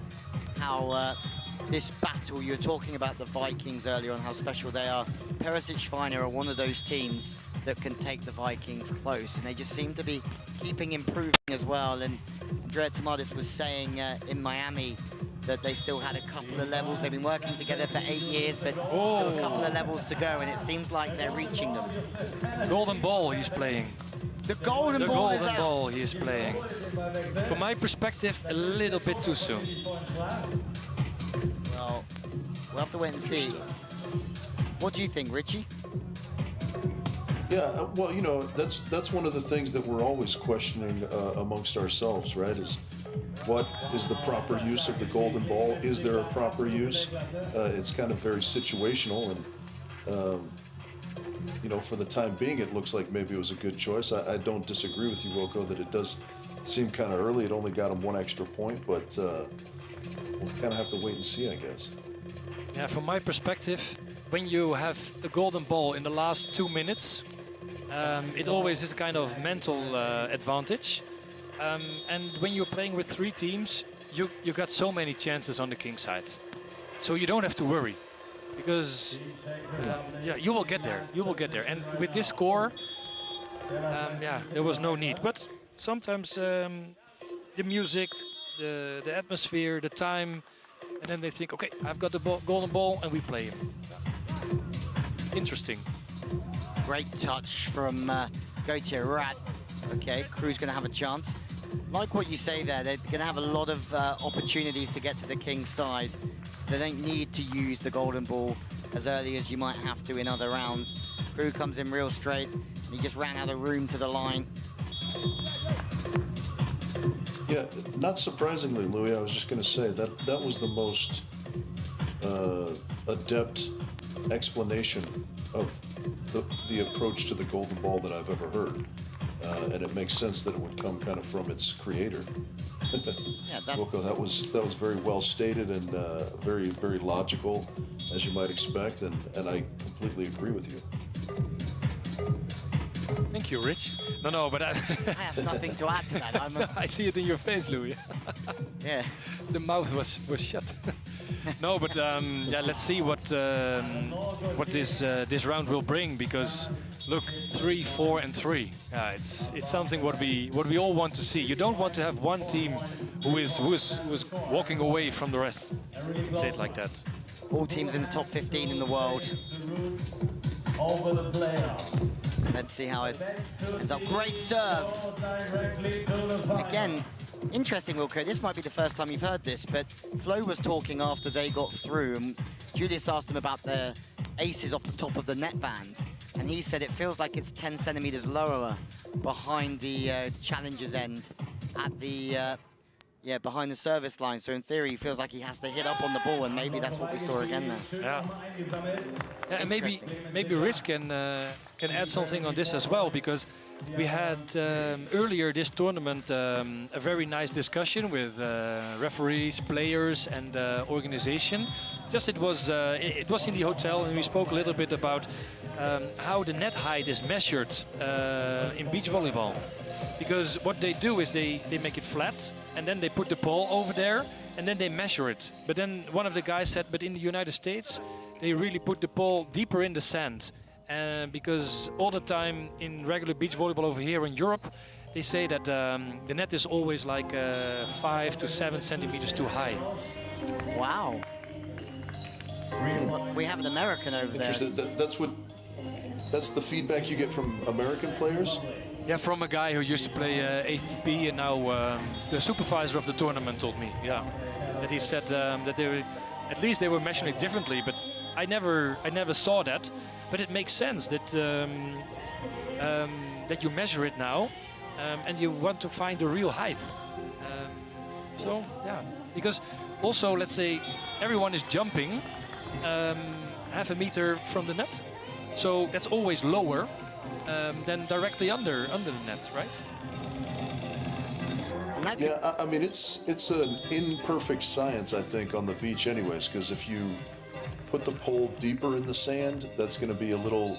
how this battle, you're talking about the Vikings earlier on, how special they are. Perisic Schweiner are one of those teams that can take the Vikings close, and they just seem to be keeping improving as well. And Andrea Tomadis was saying in Miami that they still had a couple of levels. They've been working together for 8 years, but still a couple of levels to go, and it seems like they're reaching them. Golden ball he's playing. The golden ball is out. The golden ball he is playing. From my perspective, a little bit too soon. Well, we'll have to wait and see. What do you think, Richie? Yeah, well, you know, that's one of the things that we're always questioning amongst ourselves, right? Is what is the proper use of the golden ball? Is there a proper use? It's kind of very situational, and you know, for the time being, it looks like maybe it was a good choice. I don't disagree with you, Wilco, that it does seem kind of early. It only got him 1 extra point, but we'll kind of have to wait and see, I guess. Yeah, from my perspective, when you have the golden ball in the last 2 minutes, it always is a kind of mental advantage. And when you're playing with 3 teams, you got so many chances on the king side. So you don't have to worry, because yeah, you will get there. You will get there. And with this score, yeah, there was no need. But sometimes the music, the atmosphere, the time, and then they think, okay, I've got the golden ball, and we play it. Interesting. Great touch from Gautier Rat. Okay, Crew's going to have a chance. Like what you say there, they're going to have a lot of opportunities to get to the king's side. So they don't need to use the golden ball as early as you might have to in other rounds. Crew comes in real straight, and he just ran out of room to the line. Yeah, not surprisingly, Louis, I was just going to say that was the most adept explanation of the approach to the golden ball that I've ever heard. And it makes sense that it would come kind of from its creator. Yeah, Wilco, that was very well stated and very, very logical, as you might expect, and I completely agree with you. Thank you, Rich. No, but I have nothing to add to that. I see it in your face, Louis. Yeah. The mouth was shut. No, but yeah, let's see what this round will bring, because look, 3, 4, and 3. Yeah, it's something what we all want to see. You don't want to have one team who is walking away from the rest. Say it like that. All teams in the top 15 in the world. Over the playoffs. Let's see how it ends up. Great serve. Again, interesting, Wilco. This might be the first time you've heard this, but Flo was talking after they got through, and Julius asked him about the aces off the top of the net band, and he said it feels like it's 10 centimeters lower behind the challenger's end at the yeah, behind the service line. So in theory, he feels like he has to hit up on the ball, and maybe that's what we saw again there. Yeah. Yeah, and maybe Rich can add something on this as well, because we had earlier this tournament a very nice discussion with referees, players, and organization. Just it was in the hotel, and we spoke a little bit about how the net height is measured in beach volleyball. Because what they do is they make it flat, and then they put the pole over there, and then they measure it. But then one of the guys said, but in the United States, they really put the pole deeper in the sand. Because all the time in regular beach volleyball over here in Europe, they say that the net is always like 5 to 7 centimeters too high. Wow. We have an American over there. Interesting. That's the feedback you get from American players? Yeah, from a guy who used to play AFP, and now the supervisor of the tournament told me, yeah, that he said that at least they were measuring it differently, but I never saw that. But it makes sense that that you measure it now, and you want to find the real height. So yeah, because also, let's say everyone is jumping half a meter from the net, so that's always lower than directly under the net, right? Yeah, I mean, it's an imperfect science, I think, on the beach anyways, because if you put the pole deeper in the sand, that's going to be a little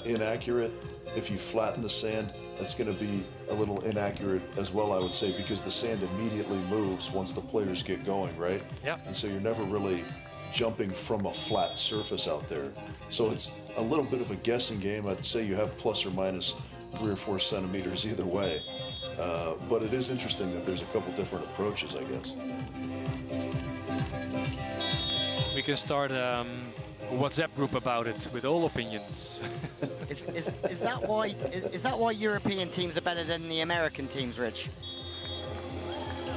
inaccurate. If you flatten the sand, that's going to be a little inaccurate as well, I would say, because the sand immediately moves once the players get going, right? Yeah. And so you're never really jumping from a flat surface out there. So it's a little bit of a guessing game. I'd say you have plus or minus 3 or 4 centimeters either way. But it is interesting that there's a couple different approaches, I guess. We can start a WhatsApp group about it with all opinions. Is that why European teams are better than the American teams, Rich?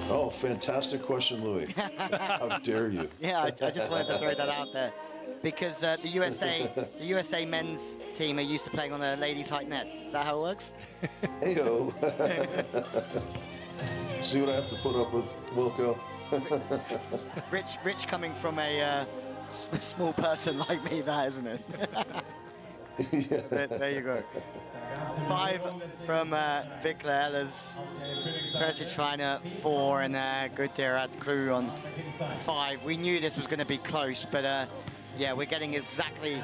Oh, fantastic question, Louis. How dare you? Yeah, I just wanted to throw that out there. Because the USA men's team are used to playing on a ladies' height net. Is that how it works? Heyo. See what I have to put up with, Wilco? Rich coming from a small person like me, that isn't it? Yeah. There you go. 5 from Vikler Ellers, Persic Feiner 4, and Gautier Rat Crew on 5. We knew this was going to be close, but yeah, we're getting exactly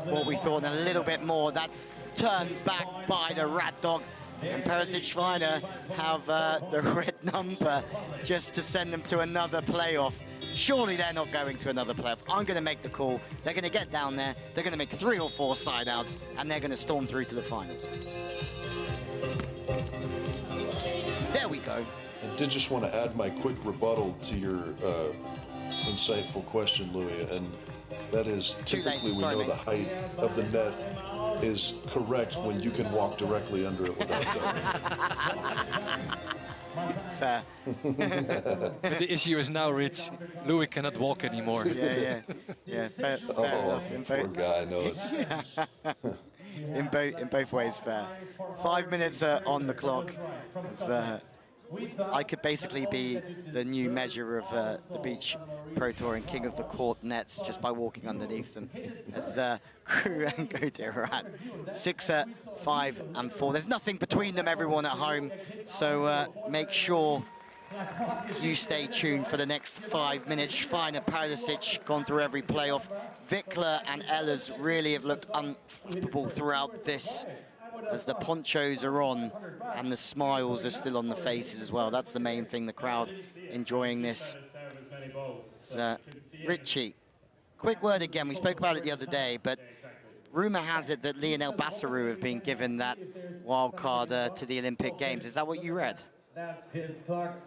what we thought and a little bit more. That's turned back by the Rat Dog. And Perisic Schweiner have the red number just to send them to another playoff. Surely they're not going to another playoff. I'm going to make the call. They're going to get down there. They're going to make 3 or 4 side-outs, and they're going to storm through to the finals. There we go. I did just want to add my quick rebuttal to your insightful question, Louis, and that is typically we know the height of the net is correct when you can walk directly under it without that. Fair. But the issue is now, Rich, Louis cannot walk anymore. Yeah. Fair enough. Poor guy, no, it's... in both ways, fair. 5 minutes on the clock. I could basically be the new measure of the Beach Pro Tour and King of the Court nets just by walking underneath them. As Crew and Gautier 6, 5, and 4. There's nothing between them, everyone at home. So make sure you stay tuned for the next 5 minutes. Schweiner, Perisic gone through every playoff. Wickler and Ehlers really have looked unflappable throughout this, as the ponchos are on and the smiles are still on the faces as well. That's the main thing, the crowd enjoying this. So, Richie, quick word again. We spoke about it the other day, but rumor has it that Lionel Bassarou have been given that wild card to the Olympic Games. Is that what you read? That is what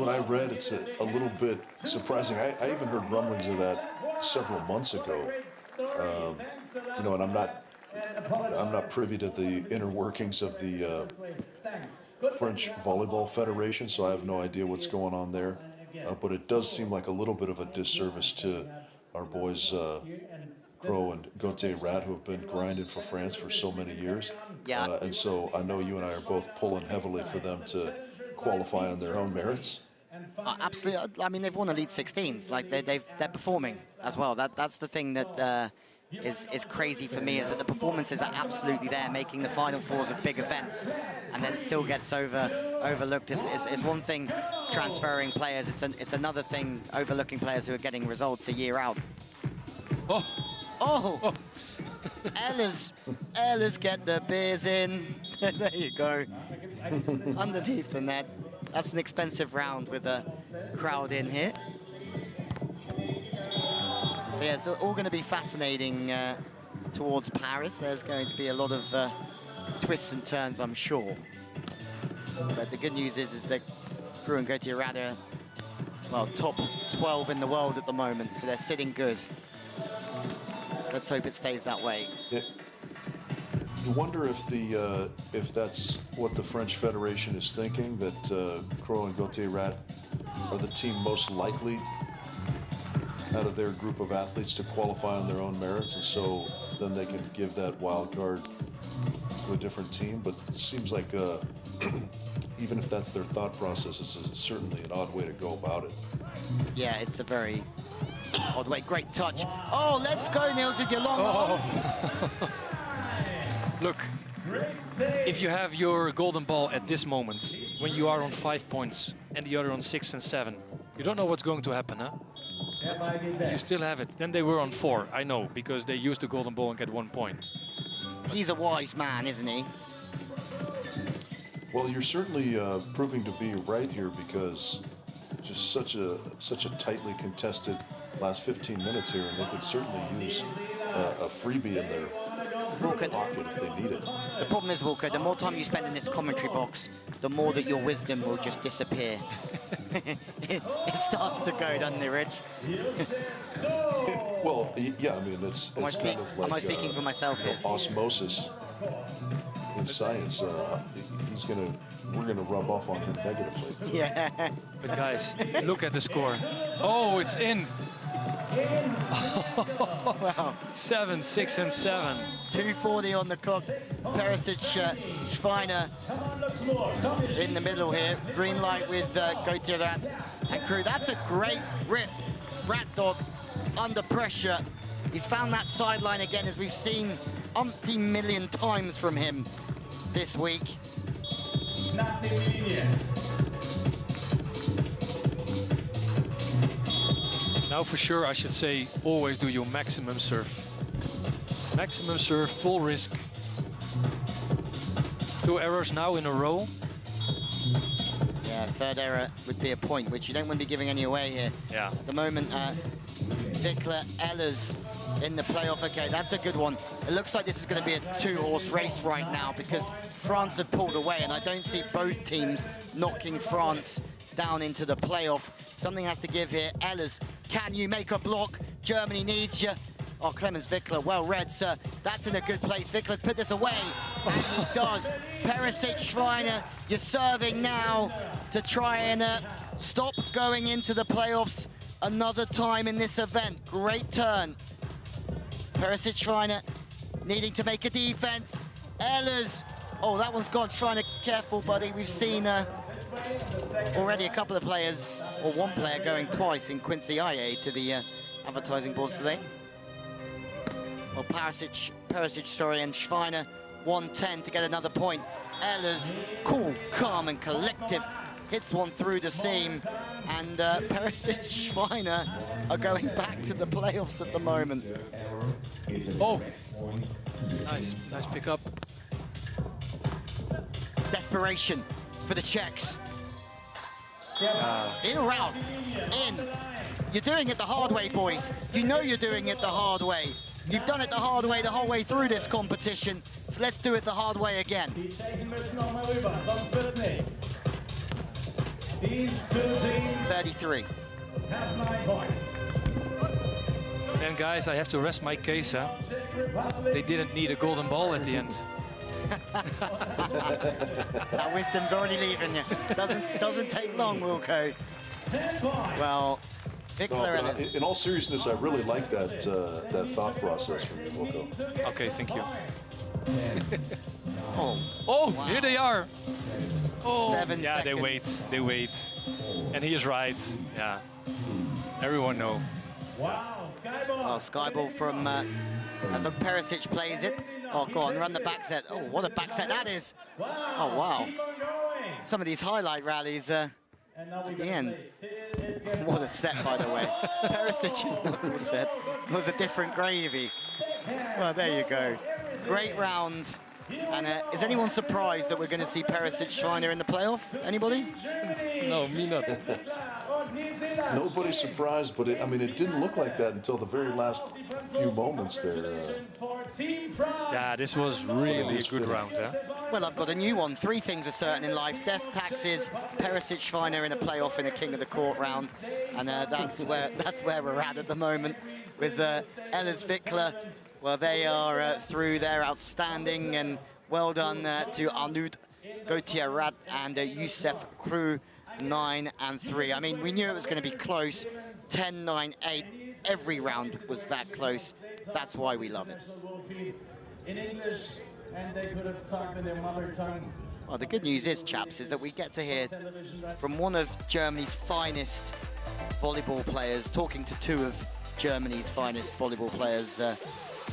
I read. It's a little bit surprising. I even heard rumblings of that several months ago. You know, and I'm not privy to the inner workings of the French Volleyball Federation, so I have no idea what's going on there. But it does seem like a little bit of a disservice to our boys, Crow and Gautier Rat, who have been grinding for France for so many years. Yeah. And so I know you and I are both pulling heavily for them to qualify on their own merits. Absolutely. I mean, they've won Elite 16s. Like they're performing as well. That's the thing that is crazy for me, is that the performances are absolutely there, making the Final Fours of big events, and then it still gets overlooked. It's one thing transferring players. It's another thing overlooking players who are getting results a year out. Oh! Ehlers get the beers in. There you go. Underneath the net. That's an expensive round with a crowd in here. So yeah, it's all going to be fascinating towards Paris. There's going to be a lot of twists and turns, I'm sure. But the good news is that Crew and Gautier Rat are, well, top 12 in the world at the moment, so they're sitting good. Let's hope it stays that way. Yeah. You wonder if that's what the French Federation is thinking, that Crow and Gautier Rat are the team most likely out of their group of athletes to qualify on their own merits, and so then they can give that wild card to a different team. But it seems like even if that's their thought process, it's certainly an odd way to go about it. Yeah, it's a very odd way. Great touch. Oh, let's go, Niels, with your long arms. Look, if you have your golden ball at this moment, when you are on 5 points and the other on 6 and 7, you don't know what's going to happen, huh? You still have it. Then they were on 4, I know, because they used the golden ball and get 1 point. He's a wise man, isn't he? Well, you're certainly proving to be right here, because just such a tightly contested last 15 minutes here, and they could certainly use a freebie in their pocket if they need it. The problem is, Walker, the more time you spend in this commentary box, the more that your wisdom will just disappear. it starts to go, doesn't it, Rich? Well, yeah, I mean, it's kind of like... Am I speaking for myself here? Osmosis in science. We're gonna rub off on him negatively. Yeah. But guys, look at the score. Oh, it's in. Wow. 7, 6, and 7. 2:40 on the clock. Perisic, Schweiner in the middle here. Green light with Gautier Rat and Crew. That's a great rip. Rat Dog under pressure. He's found that sideline again, as we've seen umpty million times from him this week. Now for sure I should say always do your maximum serve. Maximum serve, full risk. 2 errors now in a row. Yeah, third error would be a point, which you don't want to be giving any away here. Yeah. At the moment, Vikler Ehlers in the playoff. Okay, that's a good one. It looks like this is going to be a 2-horse race right now because France have pulled away, and I don't see both teams knocking France down into the playoff. Something has to give here. Ehlers, can you make a block? Germany needs you. Oh, Clemens Vikler, well read, sir. That's in a good place. Vikler put this away, and he does. Perisic, Schweiner, you're serving now to try and stop going into the playoffs another time in this event. Great turn. Perisic, Schweiner, needing to make a defense. Ehlers, oh, that one's gone. Schweiner, careful, buddy. We've seen already a couple of players, or one player going twice in Quincy IA to the advertising boards today. Well, Perisic, sorry, and Schweiner, 110 to get another point. Ehlers, cool, calm, and collective, hits one through the seam, and Perisic, Schweiner are going back to the playoffs at the moment. Oh, nice pick up. Desperation for the Czechs. In or out? In. You're doing it the hard way, boys. You know you're doing it the hard way. You've done it the hard way the whole way through this competition, so let's do it the hard way again. These 2 teams 33. have 9 points. And guys, I have to rest my case, huh? They didn't need a golden ball at the end. That wisdom's already leaving you. Doesn't take long, Wilco. 10 points. Well, Vikler Ehlers. In all seriousness, I really like that that thought process from you, Wilco. Okay, thank you. Oh, Oh, wow. here they are. Oh, 7 yeah, seconds. they wait. And he is right, yeah. Everyone know. Wow, Skyball. Well, Skyball from the Perisic plays it. Oh, go on, run the back set. Oh, what a back set that is. Oh, wow. Keep on going. Some of these highlight rallies And now at we the gotta end. play. It gets What a set, by the way. Perisic's normal set was a different gravy. Well, there you go. Great round. And is anyone surprised that we're going to see Perisic Schweiner in the playoff? Anybody? No, me not. Nobody's surprised, but I mean, it didn't look like that until the very last few moments there. Yeah, this was really a good round, huh? Well, I've got a new one. 3 things are certain in life. Death, taxes, Perisic Schweiner in a playoff in a King of the Court round. And that's where we're at the moment with Ehlers Vikler. Well, they are through. They're outstanding, and well done to Arnaud Gauthier-Rat and Youssef Krug, 9 and 3. I mean, we knew it was going to be close. 10, 9, 8. Every round was that close. That's why we love it. In English, and they could have talked in their mother tongue. Well, the good news is, chaps, is that we get to hear from one of Germany's finest volleyball players, talking to 2 of Germany's finest volleyball players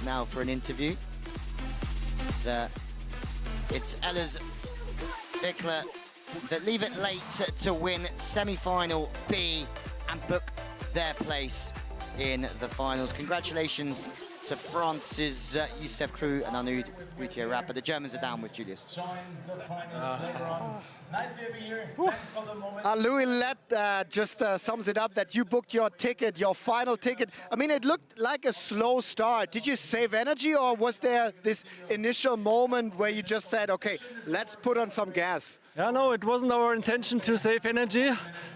now for an interview. It's Ehlers Vikler that leave it late to win semi-final B and book their place in the finals. Congratulations to France's Youssef Krug and Arnaud Gauthier-Rat, but the Germans are down with Julius. Join the finals later on. Nice to have you here. Thanks for the moment. Louis Lett just sums it up that you booked your ticket, your final ticket. I mean, it looked like a slow start. Did you save energy, or was there this initial moment where you just said, okay, let's put on some gas? Yeah, no, it wasn't our intention to save energy,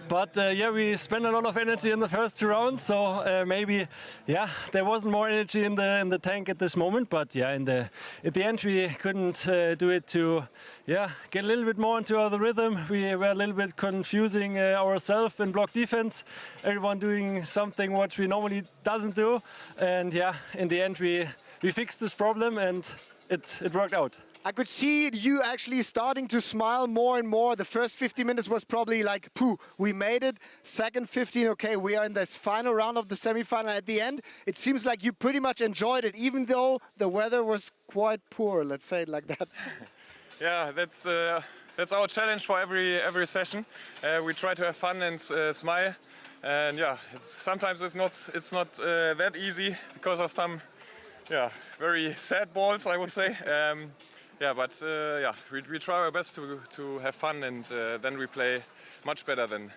but yeah, we spent a lot of energy in the first 2 rounds, so maybe, yeah, there wasn't more energy in the tank at this moment, but yeah, at the end we couldn't do it to, yeah, get a little bit more into the rhythm. We were a little bit confusing ourselves in block defense, everyone doing something what we normally doesn't do, and yeah, in the end we fixed this problem and it worked out. I could see you actually starting to smile more and more. The first 50 minutes was probably like, pooh, we made it. Second 15, okay, we are in this final round of the semi-final. At the end, it seems like you pretty much enjoyed it, even though the weather was quite poor, let's say it like that. Yeah, that's our challenge for every session. We try to have fun and smile. And yeah, sometimes it's not that easy because of some very sad balls, I would say. Yeah, but yeah, we try our best to have fun, and then we play much better than.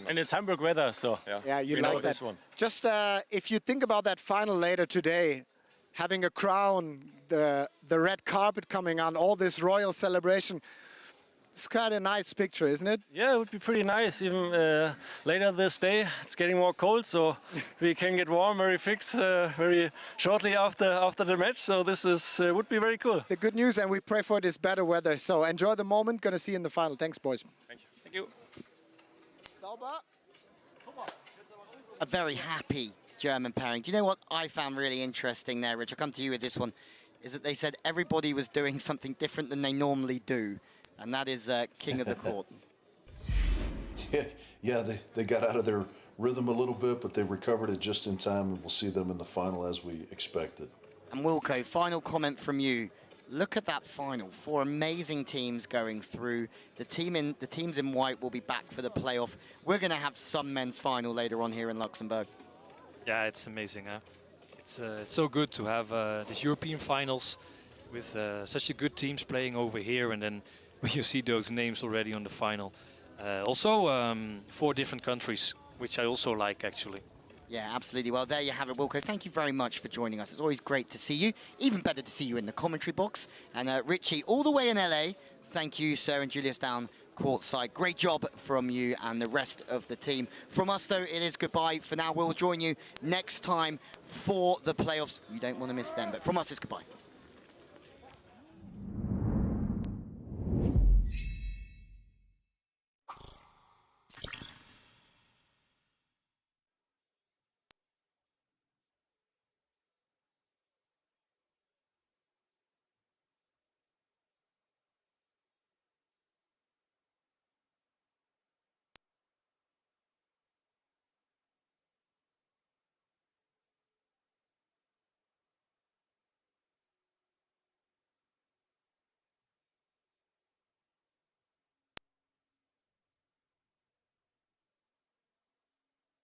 And it's Hamburg weather, so Yeah, you we like know that. this one. Just if you think about that final later today, having a crown, the red carpet coming on, all this royal celebration, it's kind of a nice picture, isn't it? Yeah, it would be pretty nice. Even later this day, it's getting more cold, so we can get warm very very shortly after the match. So this is would be very cool. The good news, and we pray for this better weather. So enjoy the moment. Gonna see you in the final. Thanks, boys. Thank you. Thank you. A very happy German pairing. Do you know what I found really interesting there, Rich? I'll come to you with this one. Is that they said everybody was doing something different than they normally do. And that is king of the court. Yeah, they got out of their rhythm a little bit, but they recovered it just in time, and we'll see them in the final as we expected. And Wilco, final comment from you. Look at that final. 4 amazing teams going through. The teams in white will be back for the playoff. We're going to have some men's final later on here in Luxembourg. Yeah, it's amazing. Huh? It's so good to have these European finals with such a good teams playing over here, and then when you see those names already on the final. Also, 4 different countries, which I also like, actually. Yeah, absolutely. Well, there you have it, Wilco. Thank you very much for joining us. It's always great to see you. Even better to see you in the commentary box. And Richie, all the way in LA, thank you, sir, and Julius down courtside. Great job from you and the rest of the team. From us, though, it is goodbye. For now, we'll join you next time for the playoffs. You don't want to miss them, but from us, it's goodbye.